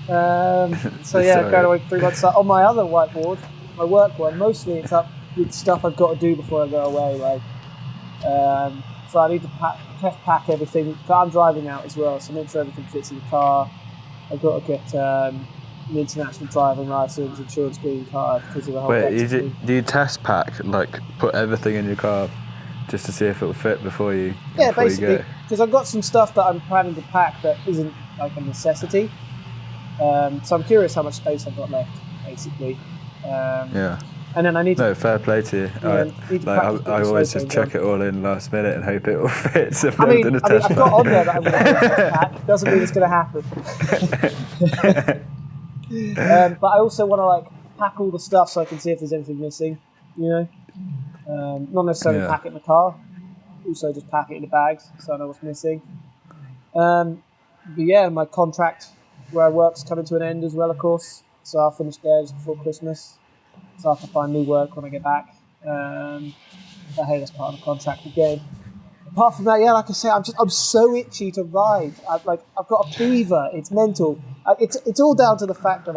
So yeah, Sorry. going away for 3 months. On my other whiteboard, my work one, mostly it's up with stuff I've got to do before I go away. So I need to test pack everything. I'm driving out as well, so make sure everything fits in the car. I've got to get an international driving license, insurance, green card because of the whole Wait, Brexit. do you test pack, put everything in your car just to see if it'll fit before you Yeah, before you basically, go? because I've got some stuff that I'm planning to pack that isn't a necessity. So I'm curious how much space I've got left, basically. Yeah. And then I need to. No, fair play to you. Yeah, need to practice I putting always sofa just chuck it all in last minute and hope it all fits. I've I never mean, done a I've test got on pack. there that I'm going to pack. Doesn't mean it's going to happen. But I also want to pack all the stuff so I can see if there's anything missing. Not necessarily Yeah. pack it in the car. Also, just pack it in the bags so I know what's missing. But yeah, my contract where I work's coming to an end as well, of course. So I'll finish there just before Christmas. So I have to find new work when I get back. But hey, that's part of the contract again. Apart from that, yeah, like I say, I'm so itchy to ride. I've got a fever. It's mental. It's all down to the fact that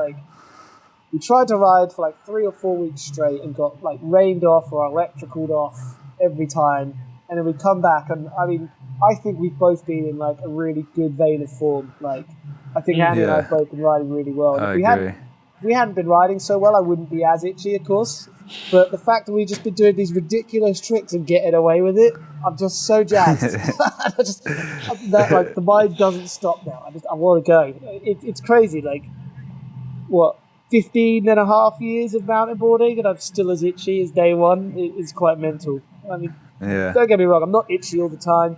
we tried to ride for 3 or 4 weeks straight and got rained off or electricaled off every time, and then we come back and I think we've both been in a really good vein of form. I think Andy and I Yeah. have both been riding really well. And I if agree. we hadn't been riding so well, I wouldn't be as itchy, of course. But the fact that we've just been doing these ridiculous tricks and getting away with it, I'm just so jazzed. The mind doesn't stop now. I want to go. It's crazy. 15 and a half years of mountain boarding, and I'm still as itchy as day one. It's quite mental. I mean, Yeah. don't get me wrong, I'm not itchy all the time,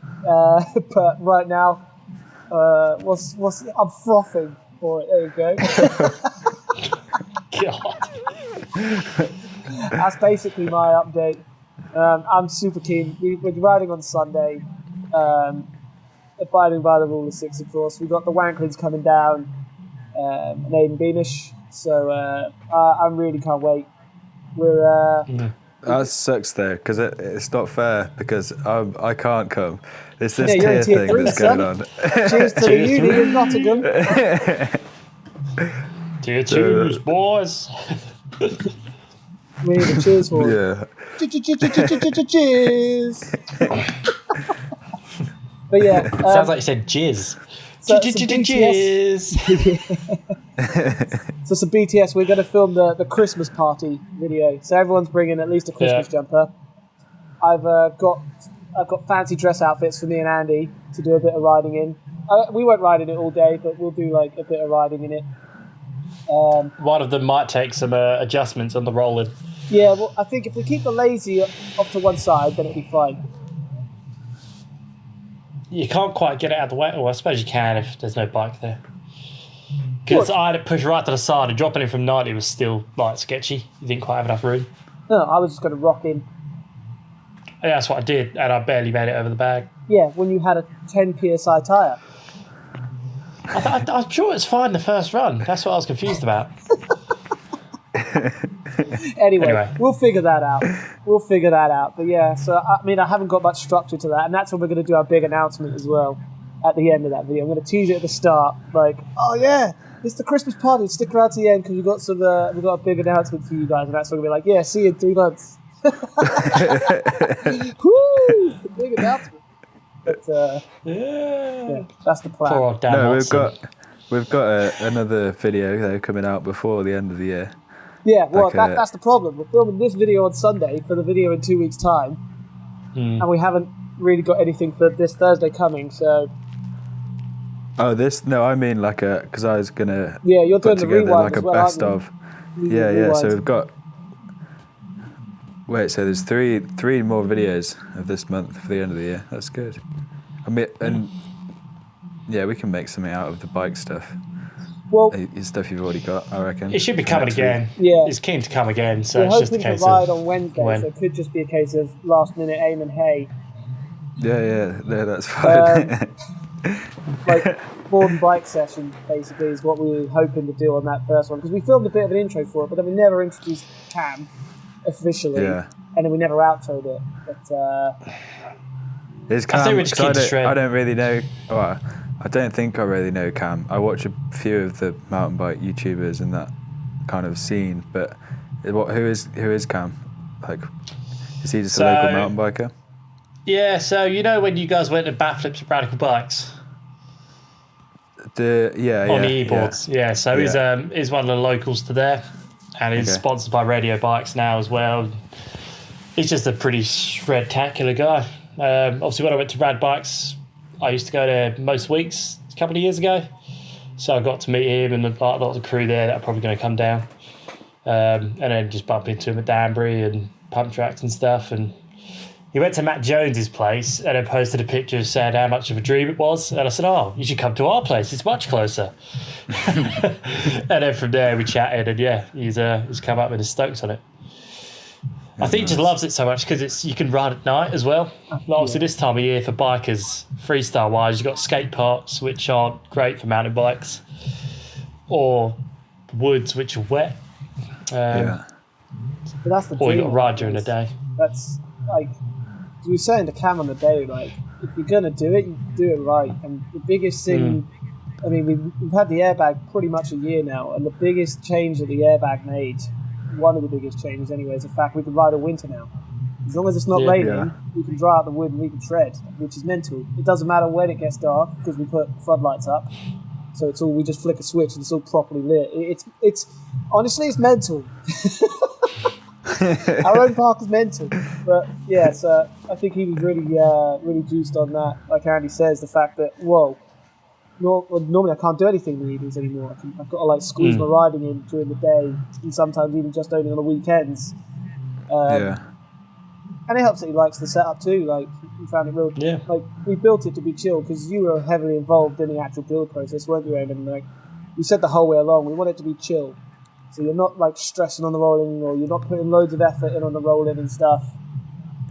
but right now, I'm frothing for it. There you go. God. That's basically my update. I'm super keen. We're riding on Sunday, abiding by the rule of 6, of course. We've got the Wanklins coming down, and Aidan Beamish, so I really can't wait. We're That sucks though, because it's not fair, because I can't come. It's this Yeah, you're in tier tier thing 3, that's son. going on. cheers to the Cheers uni to in Nottingham. Tier 2s, boys. We need a cheers for it. Yeah. Cheers. But yeah, Sounds like you said jizz. so Jizz. So some BTS, we're going to film the Christmas party video. So everyone's bringing at least a Christmas jumper. I've got fancy dress outfits for me and Andy to do a bit of riding in. We won't ride in it all day, but we'll do like a bit of riding in it. One of them might take some adjustments on the rolling. Yeah, well, I think if we keep the lazy off to one side, then it'll be fine. You can't quite get it out of the way. Well, I suppose you can if there's no bike there. Because I had it pushed right to the side, and dropping it from 90 was still like sketchy. You didn't quite have enough room. No, I was just going to rock in. Yeah, that's what I did, and I barely made it over the bag. Yeah, when you had a 10 psi tyre. I'm sure it's fine the first run. That's what I was confused about. Anyway, we'll figure that out. But yeah, so I mean, I haven't got much structure to that, and that's when we're going to do our big announcement as well at the end of that video. I'm going to tease it at the start, like, oh yeah, it's the Christmas party. Stick around to the end because we've got a big announcement for you guys, and that's when we'll be like, yeah, see you in 3 months. Woo! Big announcement. But yeah, that's the plan. Poor old Dan No, Watson. we've got another video though coming out before the end of the year. Yeah, well, Like that's the problem. We're filming this video on Sunday for the video in 2 weeks' time, and we haven't really got anything for this Thursday coming. So Oh, this? No, I mean like because I was gonna yeah, you're put doing the together rewind like a as well, best aren't of. you? Yeah. So Rewind. we've got. Wait, so there's three more videos of this month for the end of the year. That's good. I mean, and yeah, we can make something out of the bike stuff. Well, Stuff you've already got, I reckon. It should be coming Next week. again. Yeah. It's keen to come again, so we're it's just a hoping case to ride of on Wednesday, when. so it could just be a case of last minute aim and hay. Yeah, that's fine. Like board and bike session basically is what we were hoping to do on that first one, because we filmed a bit of an intro for it, but then we never introduced Cam officially, Yeah. and then we never outroed it. But Is I Cam? think we're just 'cause keen to shred. I don't really know. Well, I don't think I really know Cam. I watch a few of the mountain bike YouTubers and that kind of scene, but who is Cam? Like, is he just a local mountain biker? Yeah, so you know when you guys went to Backflips and Radical Bikes on the e-boards? Yeah, so he's one of the locals to there, and he's sponsored by Radio Bikes now as well. He's just a pretty shred-tacular guy. Obviously, when I went to Rad Bikes, I used to go there most weeks a couple of years ago. So I got to meet him and a lot of the crew there that are probably going to come down. And then just bump into him at Danbury and pump tracks and stuff. And he went to Matt Jones's place and then posted a picture saying how much of a dream it was. And I said, oh, you should come to our place. It's much closer. And then from there we chatted, and yeah, he's come up with his stokes on it. I think he just loves it so much because you can ride at night as well. Like obviously this time of year for bikers, freestyle wise, you've got skate parks which aren't great for mountain bikes, or woods which are wet. but that's the Or you dream, got to ride during the day. That's like we were saying to Cam on the day, like if you're gonna do it, you do it right. And the biggest thing, I mean, we've had the airbag pretty much a year now, and the biggest change that the airbag made, one of the biggest changes anyway, is the fact we can ride a winter now. As long as it's not raining, we can dry out the wood and we can shred, which is mental. It doesn't matter when it gets dark because we put floodlights up, so it's all, we just flick a switch and it's all properly lit. It's honestly, it's mental. Our own park is mental, but yeah. So I think he was really juiced on that. Like Andy says, the fact that normally I can't do anything in the evenings anymore. I've got to like squeeze my riding in during the day, and sometimes even just only on the weekends. And it helps that he likes the setup too. Like, he found it real. Yeah. Like, we built it to be chill because you were heavily involved in the actual build process, weren't you, Eamon? Like, you said the whole way along, we want it to be chill. So you're not like stressing on the rolling, or you're not putting loads of effort in on the rolling and stuff.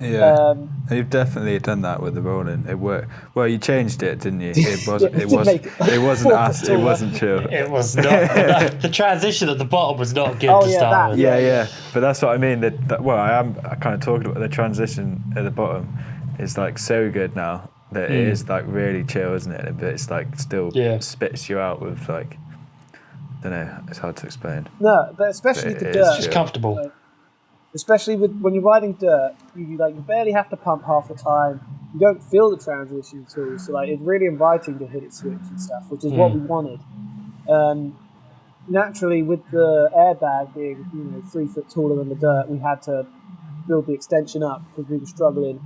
Yeah, you've definitely done that with the rolling. It worked. Well, you changed it, didn't you? It wasn't. Yeah, it wasn't. It wasn't. It wasn't chill. It was not. The transition at the bottom was not good to yeah, start that, with. Yeah. But that's what I mean. Well, I kind of talking about the transition at the bottom is like so good now that it is like really chill, isn't it? But it's like still spits you out with like, I don't know. It's hard to explain. No, but especially But the it dirt. is It's chill. comfortable. Like, especially when you're riding dirt, you barely have to pump half the time. You don't feel the transition at all. So like, it's really inviting to hit it switch and stuff, which is what we wanted. Naturally, with the airbag being 3 foot taller than the dirt, we had to build the extension up because we were struggling.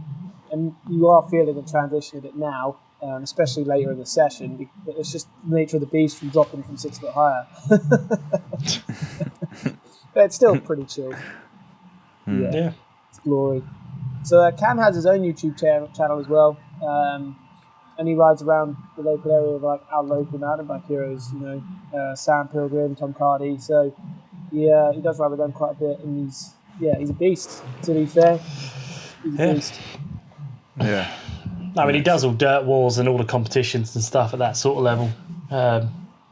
And you are feeling the transition of it now, especially later in the session. It's just the nature of the beast from dropping from 6 foot higher. But it's still pretty chill. Yeah. It's glory. So Cam has his own YouTube channel as well, and he rides around the local area of like our local mountain bike heroes, Sam Pilgrim, Tom Cardy. So he does ride with them quite a bit, and he's a beast. To be fair, he's a beast. Yeah. I mean, he does all dirt walls and all the competitions and stuff at that sort of level.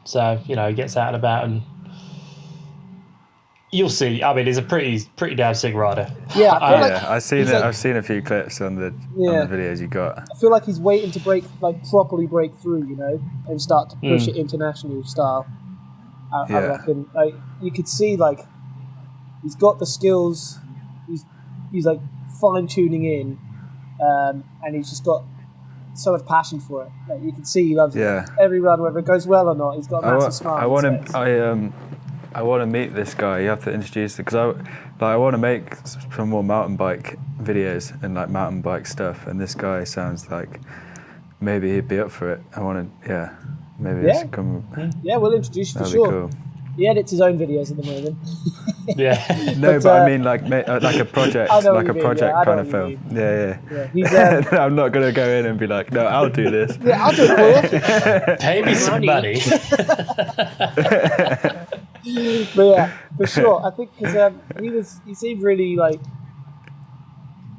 So he gets out and about, and you'll see. I mean, he's a pretty damn sick rider. Yeah, I feel like I've seen it. I've seen a few clips on the videos you got. I feel like he's waiting to properly break through, and start to push it international style. I reckon. Like, you could see, like, he's got the skills. He's like fine tuning in, and he's just got so much passion for it. Like, you can see he loves it. Every run, whether it goes well or not, he's got a massive smile. I want to meet this guy. You have to introduce it because I want to make some more mountain bike videos and like mountain bike stuff. And this guy sounds like maybe he'd be up for it. I want to, maybe it's come. Yeah, we'll introduce you for That'd sure. be cool. He edits his own videos at the moment. Yeah. No, but I mean like a project, I know like what a you mean, project yeah, I know kind of what you film. Yeah. He's, I'm not gonna go in and be like, no, I'll do this. yeah, I'll do it for you. Pay me some money. But yeah, for sure. I think because he seemed really like,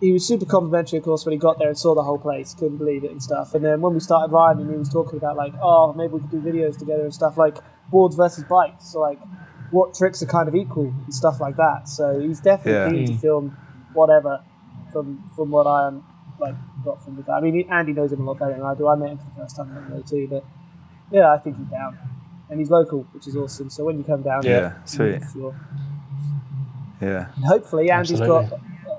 he was super complimentary, of course, when he got there and saw the whole place, couldn't believe it and stuff. And then when we started riding, he was talking about like, oh, maybe we could do videos together and stuff, like boards versus bikes. So like, what tricks are kind of equal and stuff like that. So he's definitely keen to film whatever from what I got from the guy. I mean, Andy knows him a lot better than I do. I met him for the first time anyway too, but yeah, I think he's down. And he's local, which is awesome. So when you come down, sweet. Sure. Yeah. And hopefully Andy's Absolutely.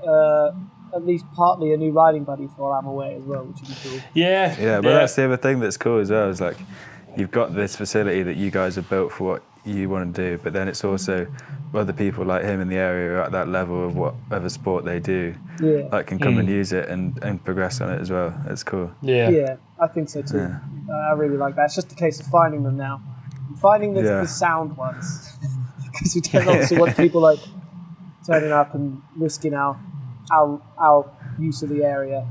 got at least partly a new riding buddy while I'm away as well, which would be cool. Yeah. But that's the other thing that's cool as well, is like you've got this facility that you guys have built for what you want to do, but then it's also other people like him in the area who are at that level of whatever sport they do, like can come and use it and progress on it as well. It's cool. Yeah, I think so too. Yeah. I really like that. It's just a case of finding them now. Finding the sound ones. Because we don't obviously want people like turning up and risking our use of the area.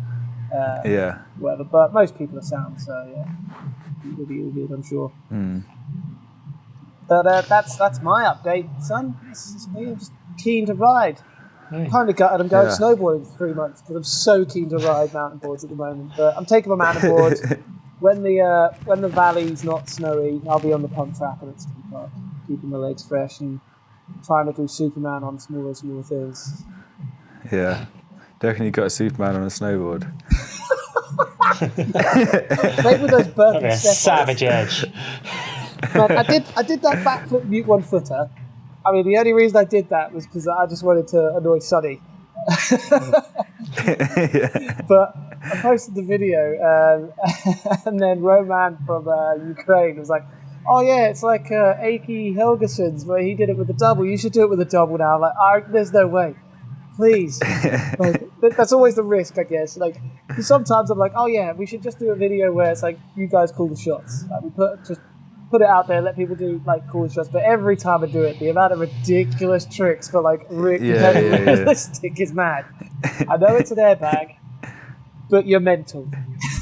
Whatever. But most people are sound, so yeah. It'll be all good, I'm sure. But that's my update, son. This is me. I'm just keen to ride. I'm kind of gutted. I'm going snowboarding for 3 months because I'm so keen to ride mountain boards at the moment. But I'm taking my mountain board. When the valley's not snowy, I'll be on the pump track and it's keeping my legs fresh and trying to do Superman on smaller things. Yeah. Definitely got a Superman on a snowboard. Maybe with those burping Okay, step-ons. savage edge. Man, I did that backflip mute 1-footer. I mean, the only reason I did that was because I just wanted to annoy Sonny. But I posted the video, and then Roman from Ukraine was like, "Oh yeah, it's like Aki Helgeson's where he did it with the double. You should do it with a double now." I'm like, there's no way. Please, like, that's always the risk, I guess. Like, Sometimes I'm like, oh yeah, we should just do a video where it's like you guys call the shots. Like we put it out there, let people do like call the shots. But every time I do it, the amount of ridiculous tricks for like really realistic is mad. I know it's an airbag, but you're mental.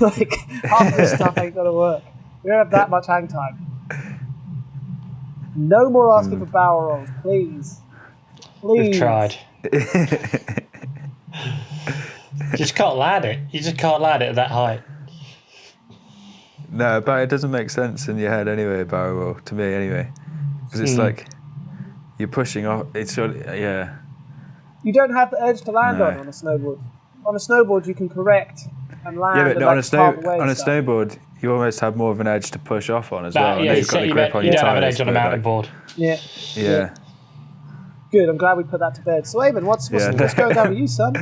Like half of this stuff ain't gonna work. We don't have that much hang time. No more asking for barrel rolls, please. We've tried. Just can't land it. You just can't land it at that height. No, but it doesn't make sense in your head anyway, barrel roll, to me anyway. Because it's like, you're pushing off, it's sort of, yeah. You don't have the edge to land on a snowboard. On a snowboard, you can correct and land. Yeah, but and, on like, a snowboard, you almost have more of an edge to push off on as well. Yeah, You've got the grip on you your don't have an tyres, edge on a but, mountain board. Yeah. Yeah. Good, I'm glad we put that to bed. So, Eamon, what's going down with you, son?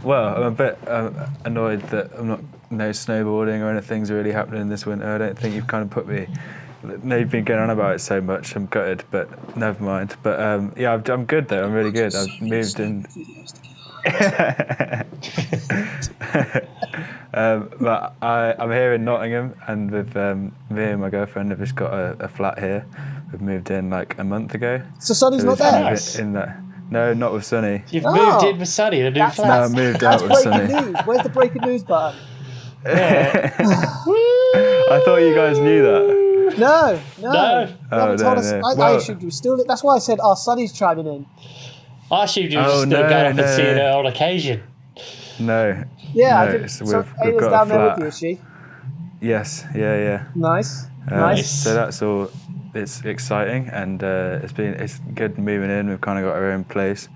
Well, I'm a bit annoyed that no snowboarding or anything's really happening this winter. I don't think you've kind of put me. No, you've been going on about it so much. I'm gutted, but never mind. But yeah, I'm good though. I'm really good. I've moved in. But I'm here in Nottingham, and with me and my girlfriend have just got a flat here. We've moved in like a month ago. So Sonny's not there? Nice. In that. No, not with Sonny. You've moved in with Sonny to do That's No, flats. I moved out with Breaking Sonny. news. Where's the breaking news button? I thought you guys knew that. No. No. You haven't told us. no. I Well- assumed you were still. That's why I said, Sonny's chiming in. I assumed you were Oh, just still no, going off and no. seeing her on occasion. No. Yeah, I No, did. it's- So we've Ayla's got a down there with flat. you, is she? Yes. Yeah. Nice. Nice. So that's all. It's exciting, and it's good moving in. We've kind of got our own place.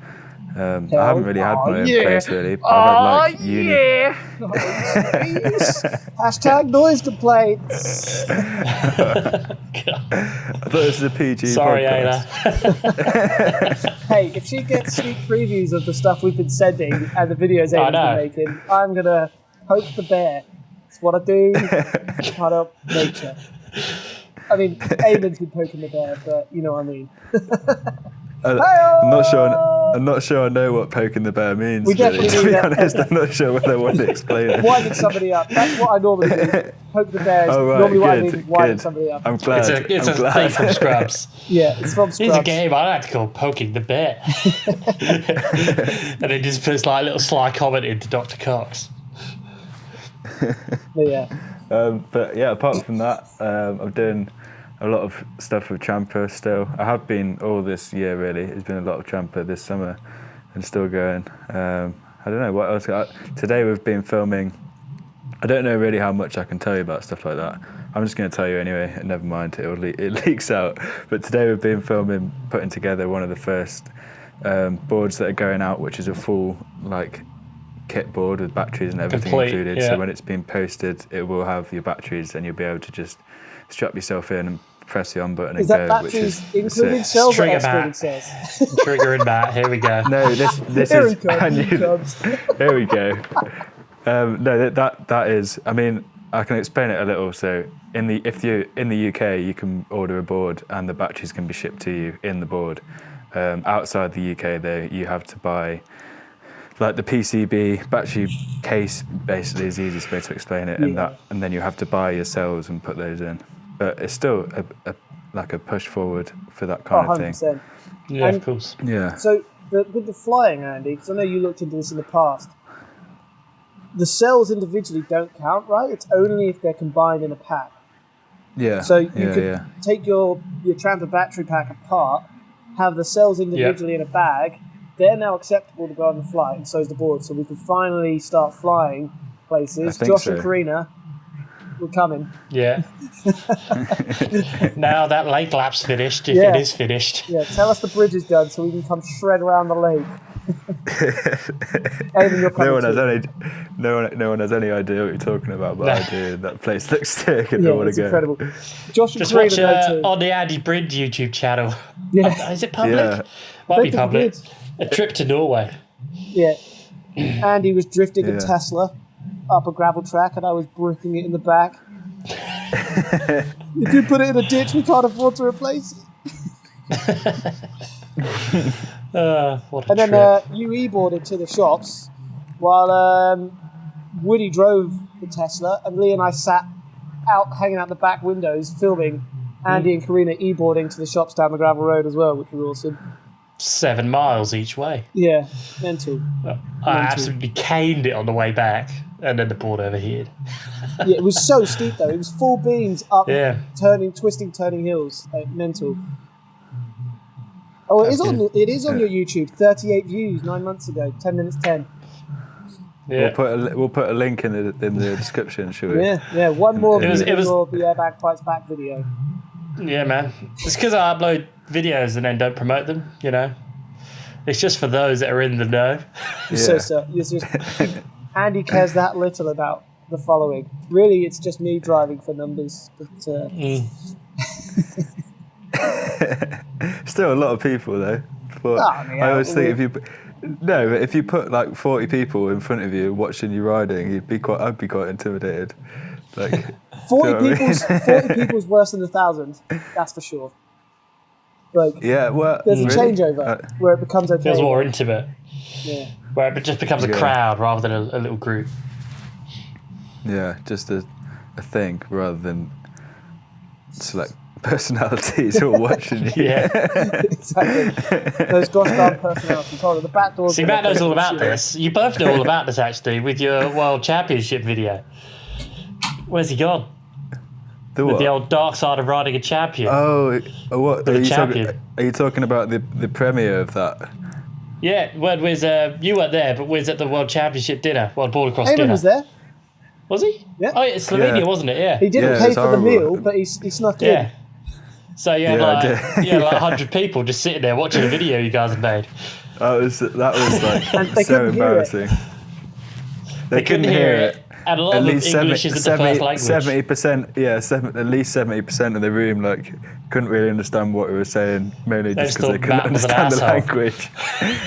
I haven't really had my own place really. I've had like uni. Yeah. Oh, please. Hashtag noise complaints. I thought this was a PG Sorry, podcast. Ayla. Hey, if she gets sneak previews of the stuff we've been sending and the videos I Ayla's know. been making, I'm gonna poke the bear. It's what I do. Cut up nature. I mean, Eamon's been poking the bear, but you know what I mean. I'm not sure I know what poking the bear means. We Really. definitely To be need that. honest, I'm not sure whether I want to explain it. Winding somebody up. That's what I normally do. Poke the bear is Oh, right, normally what I good, mean, winding good. somebody up. I'm glad. It's I'm a glad. thing from Scrubs. Yeah, it's from It's a Scrubs. game I like to call Poking the Bear. And it just puts like a little sly comment into Dr. Cox. But yeah. But yeah, apart from that, I'm doing a lot of stuff with Tramper still. I have been all this year really. It's been a lot of Tramper this summer and still going. I don't know what else. Today we've been filming. I don't know really how much I can tell you about stuff like that. I'm just going to tell you anyway, and never mind, it leaks out. But today we've been filming, putting together one of the first boards that are going out, which is a full like kit board with batteries and everything Complete, included. yeah. So when it's been posted, it will have your batteries, and you'll be able to just strap yourself in and press the on button Is and that go, which batteries is including sick. cells or Trigger excluding back. cells? Triggering that. Here we go. No, this Here is. he comes. I knew Here he comes. There we go. No, that is. I mean, I can explain it a little. So, if you're in the UK, you can order a board, and the batteries can be shipped to you in the board. Outside the UK, though, you have to buy like the PCB battery case. Basically, is the easiest way to explain it, Yeah. and then you have to buy your cells and put those in. But it's still like a push forward for that kind of thing. 100%. Yeah, And- of course. Yeah. So with the flying, Andy, because I know you looked into this in the past, the cells individually don't count, right? It's only if they're combined in a pack. Yeah. So you yeah, could yeah. take your Tramper battery pack apart, have the cells individually in a bag. They're now acceptable to go on the flight, and so is the board. So we can finally start flying places. I think Josh and so. Karina, we're coming. Yeah. Now that lake lap's finished, if Yeah. it is finished. Yeah, tell us the bridge is done so we can come shred around the lake. Eamon, you're coming No one has too. no one has any idea what you're talking about, but No. I do. That place looks sick, and I Yeah, want it's to go. incredible. Josh and Just Karina watch know too. on the Andy Brind YouTube channel. Yeah. Is it public? Yeah. Might be think it public. is. A trip to Norway. Yeah. Andy was drifting in Yeah. Tesla up a gravel track, and I was bricking it in the back. If you put it in a ditch, we can't afford to replace it. What a And then trip. you e-boarded to the shops, while Woody drove the Tesla, and Lee and I sat out, hanging out the back windows, filming Andy and Karina e-boarding to the shops down the gravel road as well, which was awesome. 7 miles each way. Yeah, mental. I absolutely caned it on the way back, and then the board overheated. Yeah, it was so steep though. It was full beams up, Yeah. twisting, turning hills. Like, mental. Oh, it is on. It is on your YouTube. 38 views 9 months ago. 10 minutes 10. Yeah. We'll put a link in the description, shall we? Yeah. One more It was- view it was- for the Airbag Fights Back video. Yeah, man. It's because I upload videos and then don't promote them, you know. It's just for those that are in the know. It's just Andy cares that little about the following. Really, it's just me driving for numbers. But, Still a lot of people though. But I always think if you put like 40 people in front of you watching you riding, I'd be quite intimidated. Like 40 people's worse than 1,000. That's for sure. Like, yeah, well, there's a really? changeover where it becomes okay. Feels more intimate. Yeah. Where it just becomes a crowd rather than a little group. Yeah, just a thing rather than select personalities all watching you. Yeah. Exactly. Those gosh darn personalities. Hold on, the back door's See, Matt knows all about this. You both know all about this, actually, with your World Championship video. Where's he gone? With the old dark side of riding a champion. Oh, what? The champion. Are you talking about the premiere of that? Yeah, you weren't there, but was at the World Championship dinner, World Bordercross Eamon dinner. was there. Was he? Yeah. Oh, it's Slovenia, Yeah. wasn't it? Yeah. He didn't Yeah, pay it's for the horrible. meal, but he snuck in. Yeah. So you had Yeah, like 100 people just sitting there watching a video you guys have made. That was like And they so couldn't hear it. embarrassing. They Couldn't hear it. And a lot At of least English isn't the first language. 70%, at least 70% of the room like couldn't really understand what we were saying, mainly They just just because they thought couldn't Matt was an understand the asshole. language.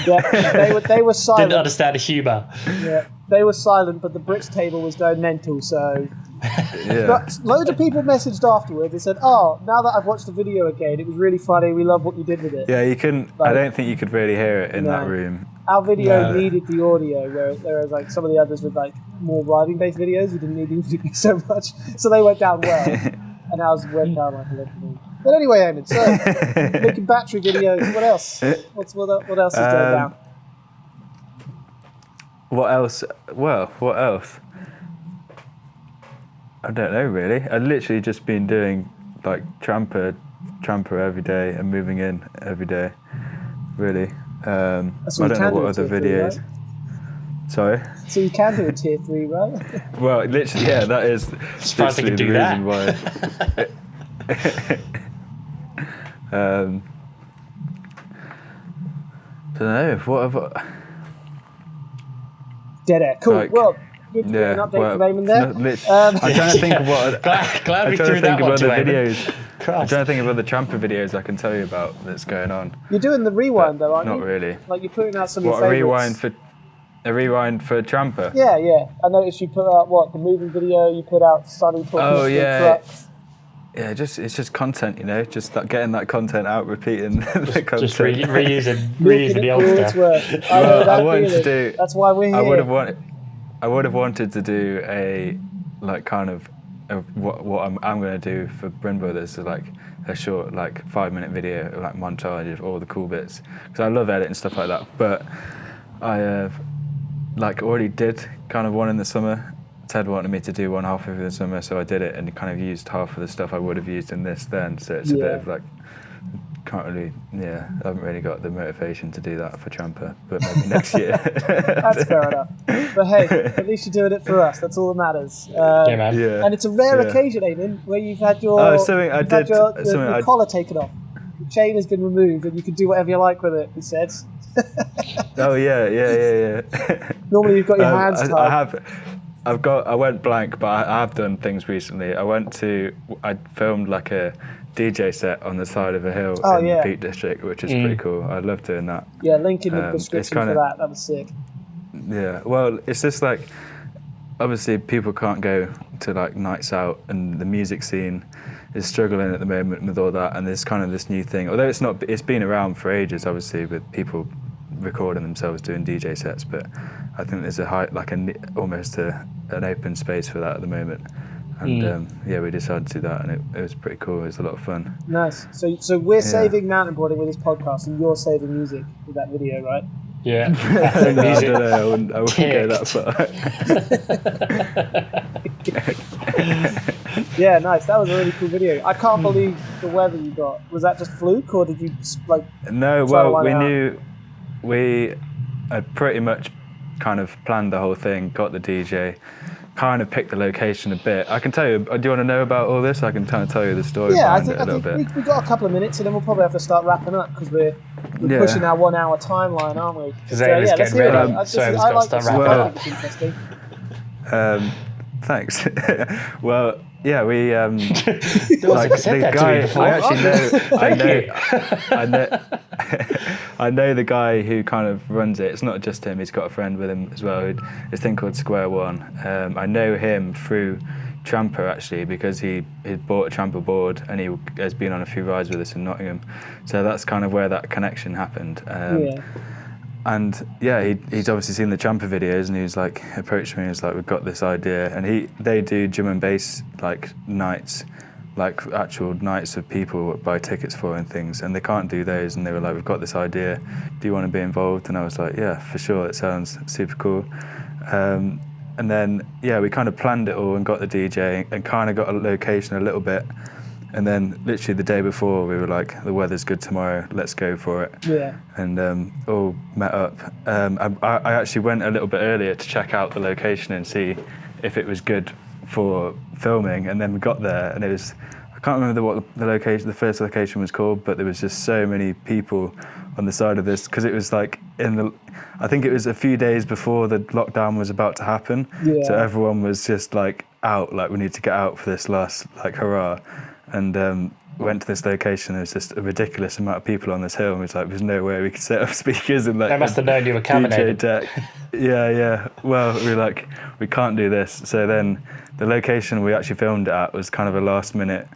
Yeah, they were silent. Didn't understand the humour. Yeah, they were silent, but the Brits table was going mental. So, Yeah, but loads of people messaged afterwards. They said, "Oh, now that I've watched the video again, it was really funny. We love what you did with it." yeah. You couldn't. I don't think you could really hear it in No. that room. Our video No. needed the audio, whereas like some of the others with like more riding-based videos, you didn't need the audio so much, so they went down well, and ours went down like a little bit. But anyway, Eamon, so making battery videos. What else? What else is going down? What else? Well, what else? I don't know really. I've literally just been doing like tramper every day and moving in every day. Really. I That's what don't you know can what do in other Tier 3, videos. right? Sorry. So you can do a tier 3, right? Well, literally, yeah, that is Surprised they literally can the do reason why. Don't know. What have Dead air. Cool. Like, Well, good to get yeah, an update well, from Eamon there. I'm trying to think of what. Glad I'm we trying threw to that think of one other to Eamon. videos. I'm Christ. trying to think of other tramper videos I can tell you about that's going on. You're doing the rewind though, aren't Not you? really. Like you're putting out some What of a your rewind favourites. for a rewind for tramper. Yeah. I noticed you put out the moving video. You put out Sunny talking Oh, to the yeah. trucks. Yeah, it's just content, you know, just like getting that content out, repeating the content. Just reusing Milking the it old for all it's stuff. worth. I know Well, I that wanted to feeling. do- That's why we're here. I would have wanted to do a like kind of what I'm going to do for Bryn Brothers, so like a short like 5-minute video like montage of all the cool bits, because I love editing stuff like that. But I like already did kind of one in the summer. Ted wanted me to do one half of the summer, so I did it and kind of used half of the stuff I would have used in this then. So it's a bit of like, can't really, I haven't really got the motivation to do that for Tramper, but maybe next year. That's fair enough. But hey, at least you're doing it for us. That's all that matters. Yeah, man. Yeah. And it's a rare Yeah. occasion, Eamon, where you've had your, something I you've had did- your something the I- collar taken off. The chain has been removed, and you can do whatever you like with it. He said. Oh yeah. Normally, you've got your hands tied. I went blank, but I have done things recently. I filmed like a DJ set on the side of a hill in the Peak District, which is pretty cool. I love doing that. Yeah, link in the it's description kinda- for that. That was sick. Yeah, well, it's just like, obviously people can't go to like nights out, and the music scene is struggling at the moment with all that, and there's kind of this new thing, although it's been around for ages, obviously, with people recording themselves doing DJ sets, but I think there's almost an open space for that at the moment. And we decided to do that, and it was pretty cool. It was a lot of fun. Nice. So we're saving mountain boarding with this podcast, and you're saving music with that video, right? Yeah. I don't know. I wouldn't go that far. Yeah, nice. That was a really cool video. I can't believe the weather you got. Was that just fluke, or did you like? No, try to well, line we it out? knew we had pretty much kind of planned the whole thing, got the DJ, kind of picked the location a bit. I can tell you. Do you want to know about all this? I can kind of tell you the story Yeah, I behind think, it a little bit. we got a couple of minutes, and then we'll probably have to start wrapping up because we're Yeah. pushing our 1 hour timeline, aren't we? Because Aiden's let's getting hear it. ready, so Aiden's got to start this. wrapping I up. think it's interesting. Thanks. Well, yeah, we Like, said that to me before. I actually know. Thank I know. I know the guy who kind of runs it. It's not just him. He's got a friend with him as well. This thing called Square One. I know him through Tramper actually because he bought a Tramper board and he has been on a few rides with us in Nottingham. So that's kind of where that connection happened. Yeah. And yeah, he's obviously seen the Tramper videos, and he was like, approached me and was like, we've got this idea. And they do drum and bass like nights, like actual nights of people buy tickets for and things, and they can't do those. And they were like, we've got this idea, do you want to be involved? And I was like, yeah, for sure, it sounds super cool. And then yeah, we kind of planned it all and got the DJ and kind of got a location a little bit. And then literally the day before, we were like, the weather's good tomorrow, let's go for it. Yeah. And all met up. I actually went a little bit earlier to check out the location and see if it was good for filming. And then we got there, and it was, I can't remember what the first location was called, but there was just so many people on the side of this, because it was like I think it was a few days before the lockdown was about to happen. Yeah. So everyone was just like out, like we need to get out for this last like hurrah. And went to this location. There was just a ridiculous amount of people on this hill, and it was like, there's no way we could set up speakers and like. They must have known you were coming. DJ deck. Yeah. Well, we were like, we can't do this. So then, the location we actually filmed it at was kind of a last minute,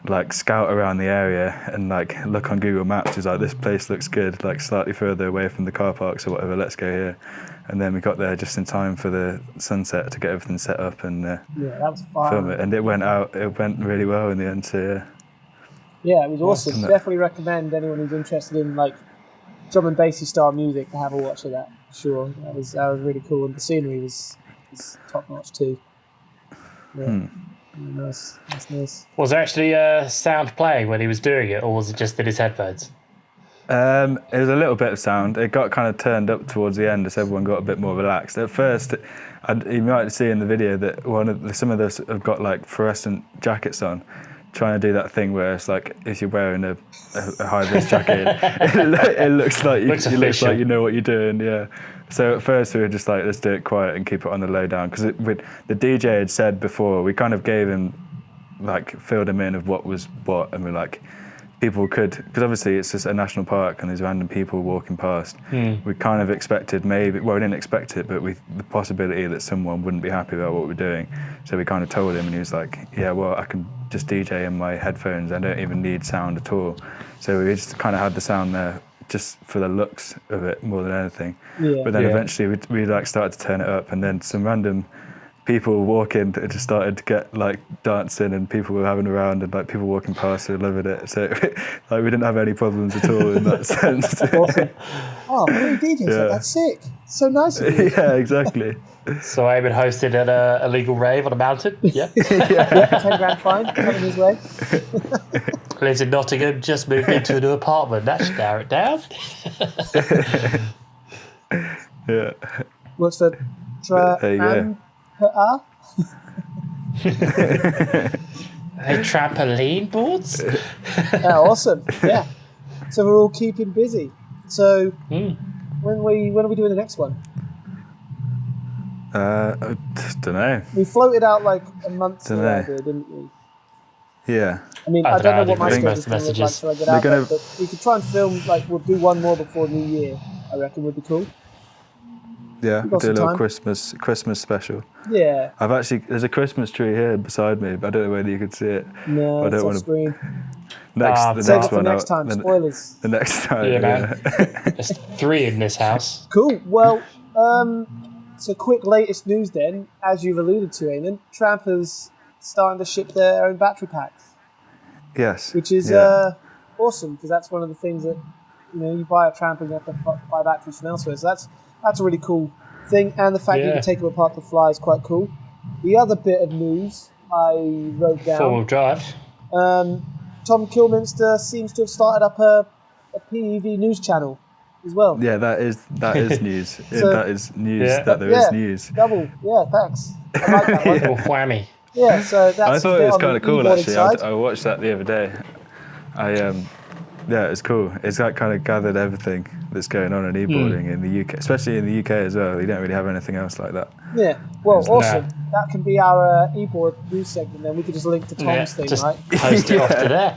like scout around the area and like look on Google Maps. It was like, this place looks good, like slightly further away from the car parks or whatever. Let's go here. And then we got there just in time for the sunset to get everything set up and Yeah, that was fun. film it. And it went really well in the end. So yeah. Yeah, it was awesome. Wasn't it? Definitely recommend anyone who's interested in like drum and bassy style music to have a watch of that. Sure, that was really cool, and the scenery was top notch too. Yeah, nice. Was there actually sound playing when he was doing it, or was it just in his headphones? It was a little bit of sound. It got kind of turned up towards the end as everyone got a bit more relaxed. At first, you might see in the video that some of us have got like fluorescent jackets on, trying to do that thing where it's like if you're wearing a high-vis jacket, it looks like you know what you're doing. Yeah. So at first we were just like, let's do it quiet and keep it on the low down, because the DJ had said before, we kind of gave him, like, filled him in of what was what, and we're like, people could, because obviously it's just a national park and there's random people walking past. We kind of expected we didn't expect it, but the possibility that someone wouldn't be happy about what we're doing. So we kind of told him, and he was like, yeah, well, I can just DJ in my headphones. I don't even need sound at all. So we just kind of had the sound there just for the looks of it more than anything. Yeah. But then eventually we like started to turn it up, and then some random people walking that just started to get like dancing, and people were having a round, and like people walking past were loving it. So like we didn't have any problems at all in that sense. Awesome. Oh, hey, DJ said that's sick. So nice of you. Yeah, exactly. So Eamon hosted an illegal rave on a mountain. Yep. Yeah, 10 grand fine coming his way. Lives in Nottingham, just moved into a new apartment. That should narrow it down. Yeah. What's the There you go. Hey, trampoline boards? Yeah, awesome. Yeah. So we're all keeping busy. So when are we doing the next one? I don't know. We floated out like a month ago, Dunno. didn't we? Yeah. I mean, I I don't know dunno, what my I think schedule's going to look like messages. till I get They're out gonna- there, but we could try and film, like, we'll do one more before New Year, I reckon would be cool. Yeah, We've we'll got do a some little time. Christmas special. Yeah. There's a Christmas tree here beside me, but I don't know whether you could see it. No, I it's don't off wanna- screen. The Save next it for one. next time. Spoilers. The next time. Yeah, man. There's 3 in this house. Cool. Well, So quick latest news then, as you've alluded to, Eamon, Trampers starting to ship their own battery packs, Yes. which is yeah. awesome because that's one of the things that you buy a Tramper and you have to buy batteries from elsewhere. So that's a really cool thing, and the fact you Yeah. can take them apart to fly is quite cool. The other bit of news I wrote down. 4-wheel drive. Tom Kilminster seems to have started up a PEV news channel as well. Yeah, that is news. So- that is news Yeah. that there is news. Double. Yeah, thanks. I like that one. Little whammy. Yeah, so that's I a thought bit it was on the kind of cool e-boarding actually. side. I watched that the other day. Yeah, it's cool. It's like kind of gathered everything that's going on in e-boarding in the UK, especially in the UK as well. You don't really have anything else like that. Yeah, well, Isn't awesome. That can be our e-board news segment then. We could just link to Tom's thing, just right? post it off to there.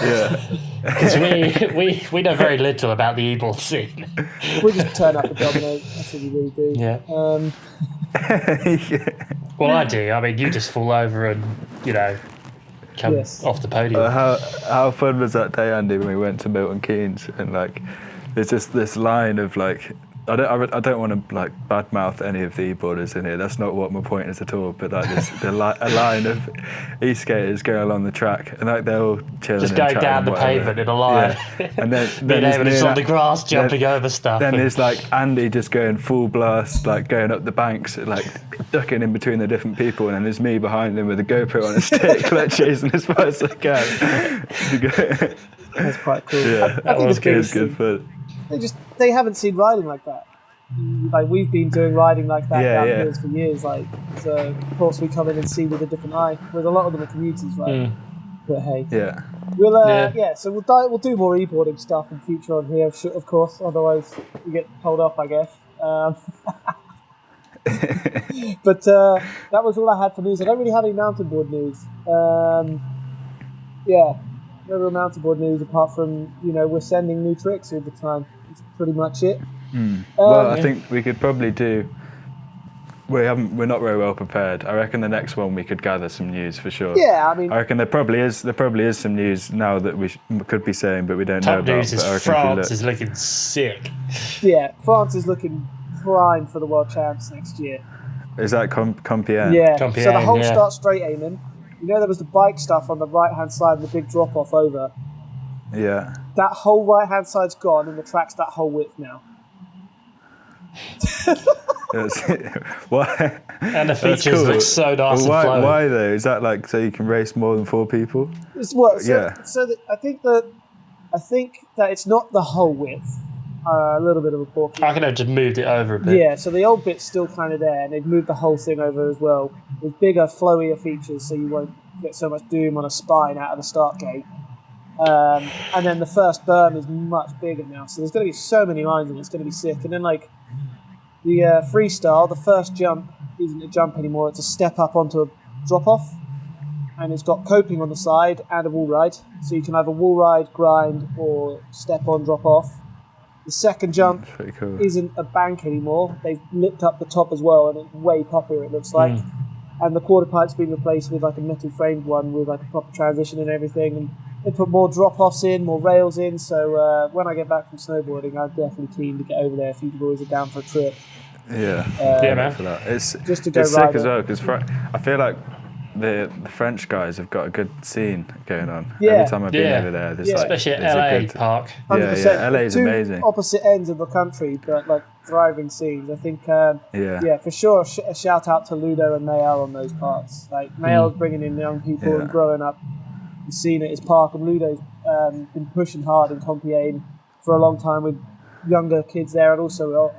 Yeah. Because we know very little about the e-board scene. We just turn up and dominate. That's what we really do. Yeah. Well, I do. I mean, you just fall over and, come Yes. off the podium. How fun was that day, Andy, when we went to Milton Keynes and like there's just this line of like I don't want to like badmouth any of the e-boarders in here. That's not what my point is at all. But like there's a line of e-skaters going along the track and like they're all chilling, Just and going chatting down and the whatever. pavement in a line. Yeah. And then Being there's able me to just and on the grass jumping over stuff. Then and- there's like Andy just going full blast, like going up the banks, like ducking in between the different people, and then there's me behind him with a GoPro on a stick, like chasing as fast as I can. That's quite cool. Yeah, I think was the it biggest was good thing- fun. they haven't seen riding like that. Like we've been doing riding like that Yeah, down yeah. hills for years. Like, so of course we come in and see with a different eye. With a lot of them are commuters, right? But hey, Yeah. we'll Yeah. So we'll do more e-boarding stuff in future on here, of course. Otherwise, we get told off, I guess. But that was all I had for news. I don't really have any mountain board news. Yeah, no real mountain board news apart from we're sending new tricks all the time. That's pretty much it. Well, I Yeah. think we could probably do. We're not very well prepared. I reckon the next one we could gather some news for sure. Yeah, I mean, I reckon there probably is some news now that we could be saying, but we don't know Top about. news is but I reckon if we France look- is looking sick. yeah, France is looking prime for the world champs next year. Is that Compiègne? Yeah. So the Compiègne, whole yeah. start straight, Eamon. There was the bike stuff on the right hand side and the big drop off over. Yeah. That whole right hand side's gone and the track's that whole width now. Yes. Why? And the That's features cool. look so nice Well, and flowy. why though? Is that like so you can race more than 4 people? It's what? So, Yeah. So I think that it's not the whole width. A little bit of a porky. I could have just moved it over a bit. Yeah, so the old bit's still kind of there, and they've moved the whole thing over as well with bigger, flowier features, so you won't get so much doom on a spine out of the start gate. And then the first berm is much bigger now, so there's going to be so many lines, and it's going to be sick. And then like the freestyle, the first jump isn't a jump anymore; it's a step up onto a drop off, and it's got coping on the side and a wall ride, so you can either wall ride, grind, or step on, drop off. The second jump That's pretty cool. isn't a bank anymore. They've lipped up the top as well, and it's way poppier, it looks like. And the quarter pipe's been replaced with like a metal framed one with like a proper transition and everything. And they put more drop offs in, more rails in. So when I get back from snowboarding, I'm definitely keen to get over there if you boys are down for a trip. Yeah. Yeah, man. For that. It's Just to go it's sick ride as it. well because I feel like the French guys have got a good scene going on. Yeah. Every time I've been Yeah. over there, there's Yeah. like Especially there's at a LA good- Park. Yeah, 100%. yeah. LA is Two amazing. opposite ends of the country, but like thriving scenes. I think, Yeah. for sure, a shout out to Ludo and Mayel on those parts. Like Mayel's bringing in young people Yeah. and growing up the scene at his park, and Ludo's been pushing hard in Compiègne for a long time with younger kids there, and also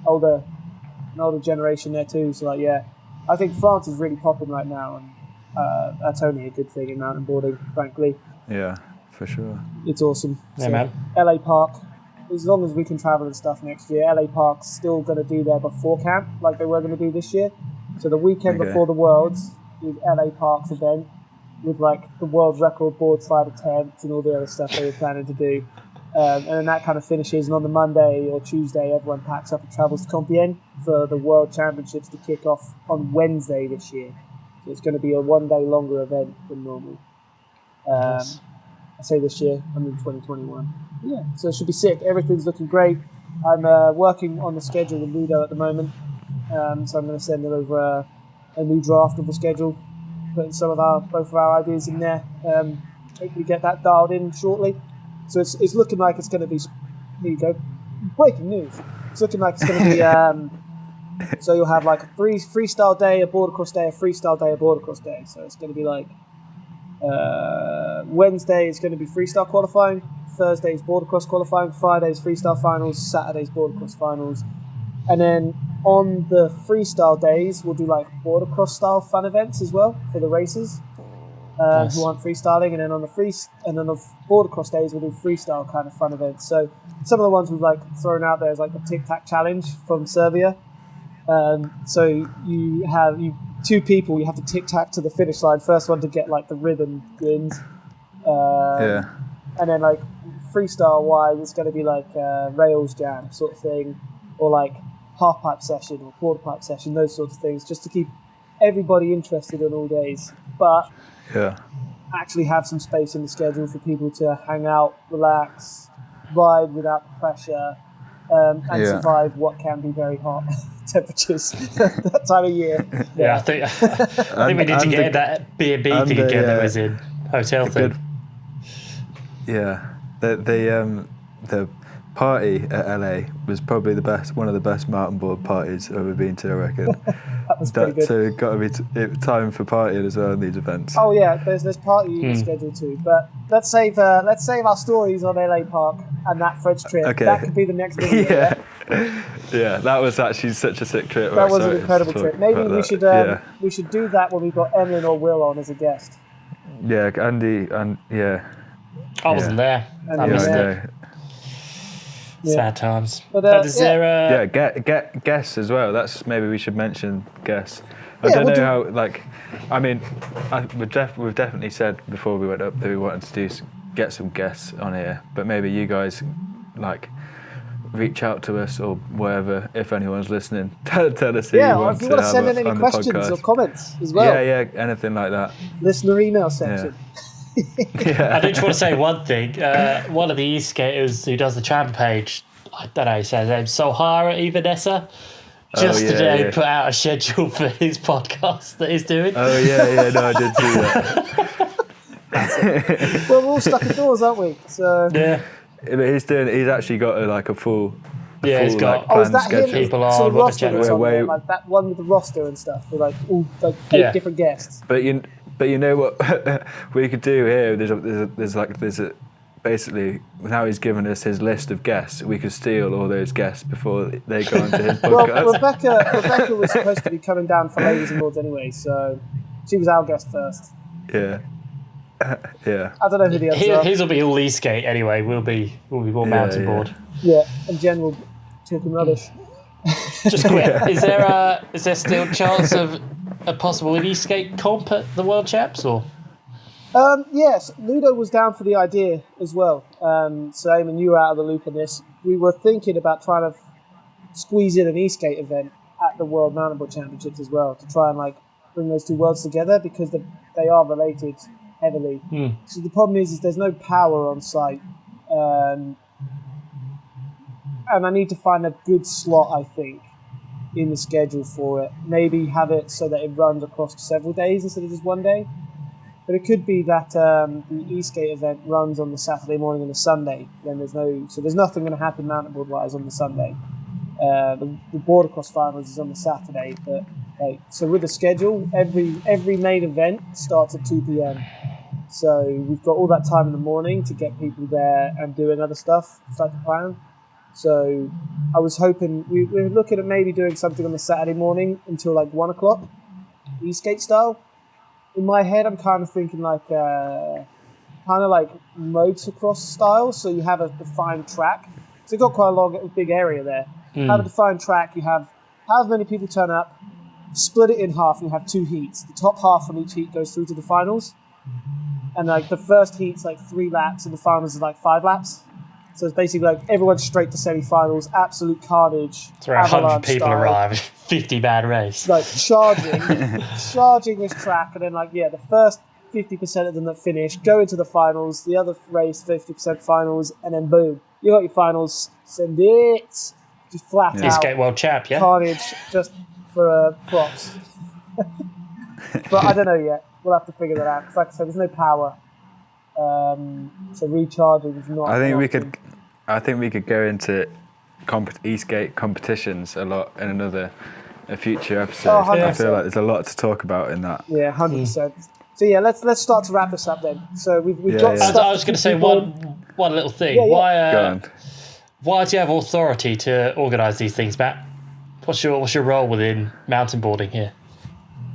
older generation there too. So like, yeah, I think France is really popping right now, and that's only a good thing in mountain boarding, frankly. Yeah, for sure. It's awesome. Yeah, So, man. LA Park, as long as we can travel and stuff next year, LA Park's still going to do their before camp like they were going to do this year. So the weekend Okay. before the Worlds is LA Park's event with like the world record board slider tents and all the other stuff they were planning to do. And then that kind of finishes, and on the Monday or Tuesday, everyone packs up and travels to Compiègne for the World Championships to kick off on Wednesday this year. So it's going to be a 1 day longer event than normal. Nice. I say this year, I'm in 2021. Yeah, so it should be sick. Everything's looking great. I'm working on the schedule with Ludo at the moment, so I'm going to send them over a new draft of the schedule, putting both of our ideas in there. Hopefully get that dialed in shortly. So it's looking like it's going to be. Here you go, breaking news. It's looking like it's going to be. So you'll have like a freestyle day, a border cross day, a freestyle day, a border cross day. So it's going to be like Wednesday is going to be freestyle qualifying, Thursday is border cross qualifying, Friday is freestyle finals, Saturday's border cross finals, and then on the freestyle days we'll do like border cross style fun events as well for the racers Nice. who aren't freestyling, and then on the border cross days we'll do freestyle kind of fun events. So some of the ones we've like thrown out there is like the Tic Tac challenge from Serbia. So you have two people, you have to tic tac to the finish line. First one to get like the ribbon wins. Yeah. And then like freestyle wise, it's going to be like rails jam sort of thing, or like half pipe session or quarter pipe session, those sorts of things, just to keep everybody interested on all days. But Yeah. actually have some space in the schedule for people to hang out, relax, ride without the pressure, and Yeah. survive what can be very hot temperatures that time of year. Yeah, I think we need to get that B&B thing again that was in hotel thing. Yeah. The party at LA was probably one of the best mountain board parties I've ever been to, I reckon. That was pretty good. So got to be time for partying as well in these events. Oh yeah, there's party schedule too. But let's save our stories on LA Park and that French trip. Okay. That could be the next video. Yeah, that was actually such a sick trip. That was an incredible trip. Maybe we should do that when we've got Emlyn or Will on as a guest. Yeah, Andy, and I wasn't there. And I yeah, missed I it. know. Sad times. But, Is there get guests as well. That's maybe we should mention guests. I Yeah, don't we'll know how. Like, I mean, we've definitely said before we went up that we wanted to get some guests on here, but maybe you guys like reach out to us or whatever if anyone's listening. Tell us who you want if you want to send in have any on the questions podcast. or comments as well. Yeah, anything like that. Listener email section. Yeah. I do just want to say one thing. One of the e-skaters who does the champ page, I don't know how he says his name, Sohara Ivanessa, just today put out a schedule for his podcast that he's doing. Oh yeah, no, I did see that. Well, we're all stuck indoors, aren't we? So Yeah. But he's actually got a full. Yeah, he's got- like, oh, is planned that schedule. him? People on, So the what the roster channel- that's on there, Wait. like that one with the roster and stuff, with like all like 8 different guests. But you know what we could do here? There's a basically now he's given us his list of guests. We could steal all those guests before they go onto his Well, podcast. Rebecca was supposed to be coming down for Ladies and Lords anyway, so she was our guest first. Yeah. Yeah. I don't know who the others are. His will be all e-skate anyway. We'll be more mountain board. Yeah, and Jen will talking rubbish. Just quick, is there still chance of a possible e-skate comp at the World Champs or? Yes, Ludo was down for the idea as well. So Eamon, you were out of the loop on this. We were thinking about trying to squeeze in an e-skate event at the World Mountain Board Championships as well, to try and like bring those two worlds together, because they are related heavily. So the problem is there's no power on site, and I need to find a good slot, I think, in the schedule for it. Maybe have it so that it runs across several days instead of just one day. But it could be that the e-skate event runs on the Saturday morning and the Sunday. Then there's nothing going to happen mountain board wise on the Sunday. The border cross finals is on the Saturday, but so with the schedule, every main event starts at 2 p.m. So we've got all that time in the morning to get people there and doing other stuff. It's like a plan. So I was hoping we were looking at maybe doing something on the Saturday morning until like 1 o'clock, e-skate style. In my head, I'm kind of thinking like motocross style. So you have a defined track. So you've got quite a big area there. Have a defined track. You have however many people turn up. Split it in half, and you have 2 heats. The top half from each heat goes through to the finals, and like the first heat's like 3 laps, and the finals is like 5 laps. So it's basically like everyone's straight to semi-finals, absolute carnage. So 100 avalanche people style. arrive, 50 man race. Like charging this track, and then the 50% of them that finish go into the finals, the other race 50% finals, and then boom, you got your finals. Send it, just flat Yeah. out Skate world champ, yeah? carnage just for props. But I don't know yet. We'll have to figure that out. 'Cause like I said, there's no power, so recharging is not. I think an we option. could. I think we could go into e-skate competitions a lot in a future episode. Oh, I 100%. feel like there's a lot to talk about in that. Yeah, 100%. So yeah, let's start to wrap this up then. So we've Yeah, got. yeah. Stuff I was going to say people- one little thing. Yeah, yeah. Go on. Why do you have authority to organise these things, Matt? What's your role within mountain boarding here?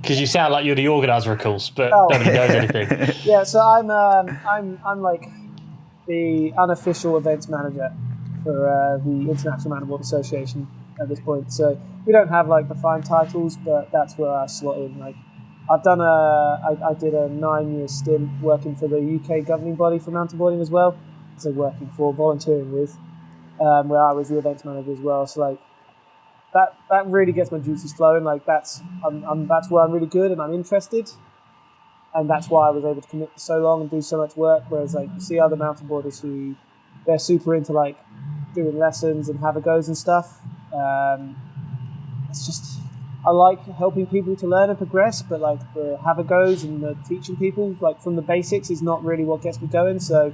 Because you sound like you're the organiser of course, but Oh. nobody knows anything. Yeah, so I'm like the unofficial events manager for the International Mountain Board Association at this point. So we don't have like defined titles, but that's where I slot in. Like I did a 9-year stint working for the UK governing body for mountain boarding as well. So volunteering with, where I was the events manager as well. So like that really gets my juices flowing. Like that's where I'm really good and I'm interested. And that's why I was able to commit for so long and do so much work. Whereas like you see other mountain boarders who they're super into like doing lessons and have a goes and stuff. It's just I like helping people to learn and progress, but like the have a goes and the teaching people like from the basics is not really what gets me going. So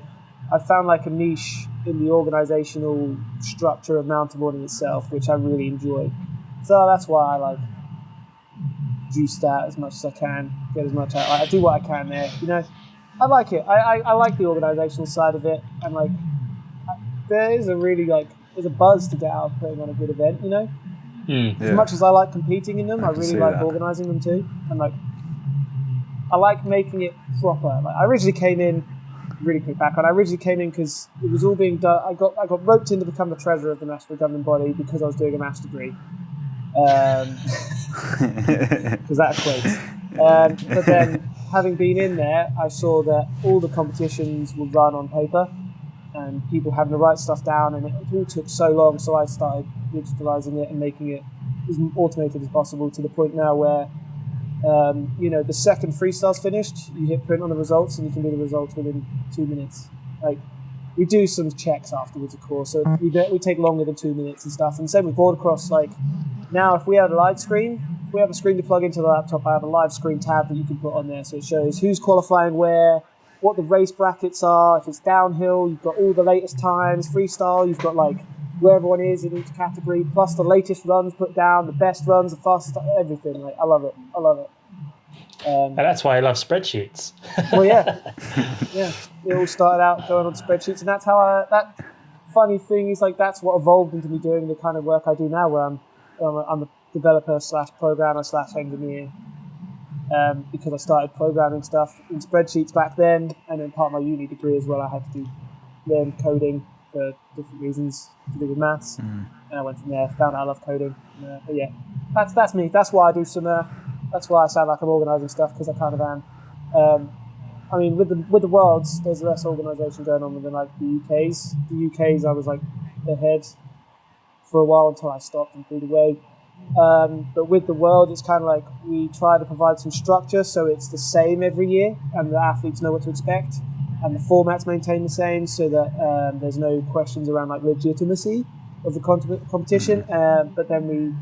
I found like a niche in the organizational structure of mountain boarding itself, which I really enjoy. So that's why I like juice that as much as I can, get as much out. I do what I can there, you know. I like it. I like the organizational side of it, and like there is a really like there's a buzz to get out of putting on a good event, you know. Hmm. As much as I like competing in them, I can really see like that. organizing them too, and like I like making it proper. Like I originally came in, really quick back on. I originally came in because it was all being done. I got roped in to become the treasurer of the national governing body because I was doing a maths degree. Because that equates. But then, having been in there, I saw that all the competitions were run on paper, and people having to write stuff down, and it all took so long. So I started digitalizing it and making it as automated as possible to the point now where, the second freestyle's finished, you hit print on the results, and you can do the results within 2 minutes. Like we do some checks afterwards, of course, so we take longer than 2 minutes and stuff. And same with board cross. Like now, if we have a live screen, if we have a screen to plug into the laptop, I have a live screen tab that you can put on there, so it shows who's qualifying where, what the race brackets are. If it's downhill, you've got all the latest times. Freestyle, you've got like where everyone is in each category, plus the latest runs put down, the best runs, the fastest, everything. Like I love it. And that's why I love spreadsheets. Well, yeah. It all started out going on spreadsheets, and that's how that funny thing is like that's what evolved into me doing the kind of work I do now, where I'm a developer / programmer / engineer. Because I started programming stuff in spreadsheets back then, and then part of my uni degree as well, I had to learn coding for different reasons to do with maths, and I went from there. Found out I love coding. But yeah, that's me. That's why I do some. That's why I sound like I'm organising stuff, because I kind of am. I mean, with the Worlds, there's less organisation going on than like the UK's. The UK's, I was like ahead for a while until I stopped and pulled away. But with the World, it's kind of like we try to provide some structure so it's the same every year, and the athletes know what to expect, and the format's maintained the same, so that there's no questions around like legitimacy of the competition. But then we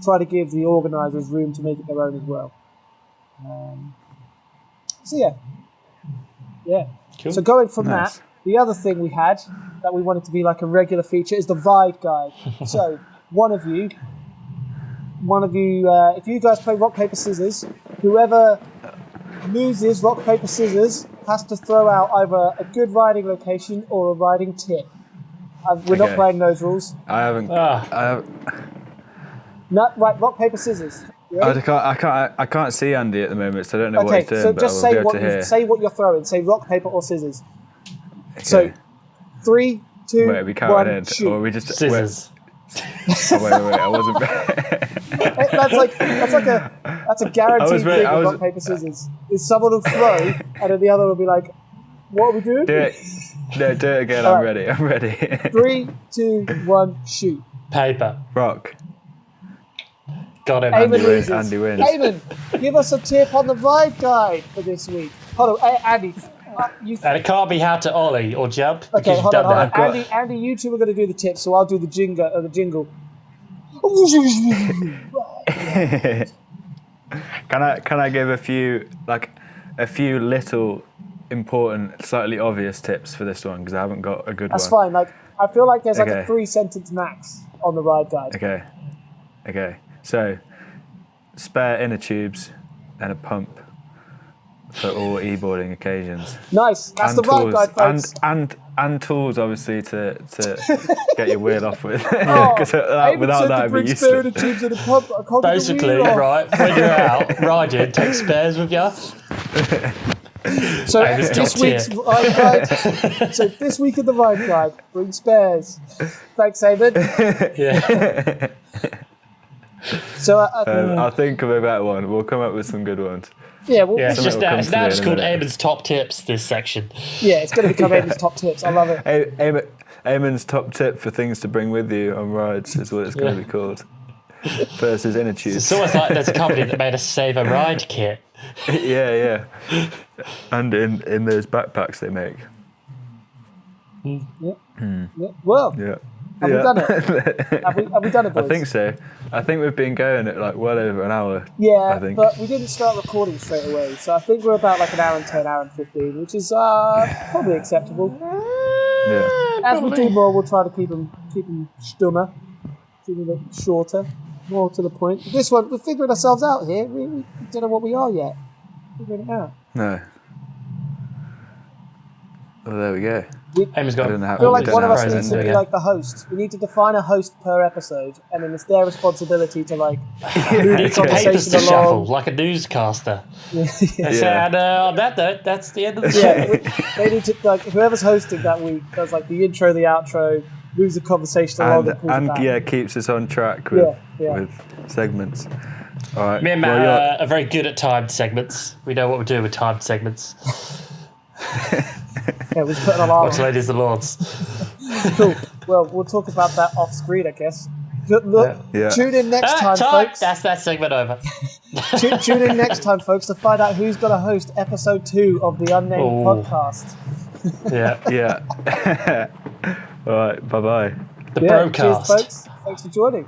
try to give the organisers room to make it their own as well. So yeah. Cool. So going from Nice. that, the other thing we had that we wanted to be like a regular feature is the ride guide. So one of you, if you guys play rock paper scissors, whoever loses rock paper scissors has to throw out either a good riding location or a riding tip. We're not Okay. playing those rules. I haven't. Ah. No, right, rock paper scissors. You ready? I can't see Andy at the moment, so I don't know what Okay, he's doing. so but just I will be say able to hear. say what you're throwing. Say rock, paper, or scissors. Okay. So 3, 2, Wait, are we counting 1, in, shoot. or are we just Scissors. Wait! I wasn't. That's a guaranteed was thing I with was- rock, paper, scissors. Is someone will throw, and then the other will be like, "What are we doing?" Do it. No, do it again. All I'm right. ready. 3, 2, 1, shoot. Paper. Rock. Got him. Eamon Andy wins. loses. Andy wins. Eamon, give us a tip on the ride guide for this week. Hold on, Andy. You, And it can't be how to ollie or jump because okay, you've hold on, done hold on. that. got- Andy, you two are going to do the tips, so I'll do the jingle. Can I give a few little important, slightly obvious tips for this one because I haven't got a good That's one. fine. Like, I feel like there's like a Okay. 3-sentence max on the ride guide. Okay. So, spare inner tubes and a pump for all e-boarding occasions. Nice. That's the ride guide, folks. And tools, obviously, to get your wheel off with. Oh, Because Eamon without said that, to it'd bring be spare useless. inner tubes and a pump. I can't get the Basically, wheel off. right, when you're out riding, take spares with you. So Eamon's this top week's tier. ride guide. So this week in the ride guide, bring spares. Thanks, Eamon. Yeah. So I'll think of a better one. We'll come up with some good ones. yeah, well, Yeah, it's Something just will now, come it's to me now in just a called minute. Eamon's Top Tips, this section. yeah, it's going to become Eamon's top tips. I love it. Eamon's top tip for things to bring with you on rides is what it's going to be called. Versus inner tubes. It's almost like there's a company that made a Save a Ride kit. yeah. And in those backpacks they make. Yeah. Well, Yeah. have we done it? Have we done it, boys? I think so. I think we've been going at like well over an hour. Yeah, I think. but we didn't start recording straight away, so I think we're about like an hour and 10, hour and 15, which is probably acceptable. Yeah. As we do more, we'll try to keep them stummer, keep them a bit shorter, more to the point. This one, we're figuring ourselves out here. We don't know what we are yet. Figuring it out. No. Well, there we go. Eamon's got I don't know how- I feel like don't one know of how us to needs to end be it. like the host. We need to define a host per episode, and then it's their responsibility to like move the It's on papers conversation to shuffle, along. like a newscaster. Yeah. And on that note, that's the end of the show. Yeah, they need to like whoever's hosting that week does like the intro, the outro, moves the conversation along, and pulls it And back. yeah, keeps us on track with Yeah. with segments. All right. Me and well, Matt are very good at timed segments. We know what we're doing with timed segments. Yeah, we're just putting an alarm. Watch, ladies and lords. Cool. Well, we'll talk about that off screen, I guess. Look, Yeah. tune in next time, Time. folks. That's that segment over. Tune in next time, folks, to find out who's going to host episode 2 of the Unnamed Oh. Podcast. Yeah. Yeah. All right. Bye bye. The Yeah, cheers, broadcast. folks. Thanks for joining.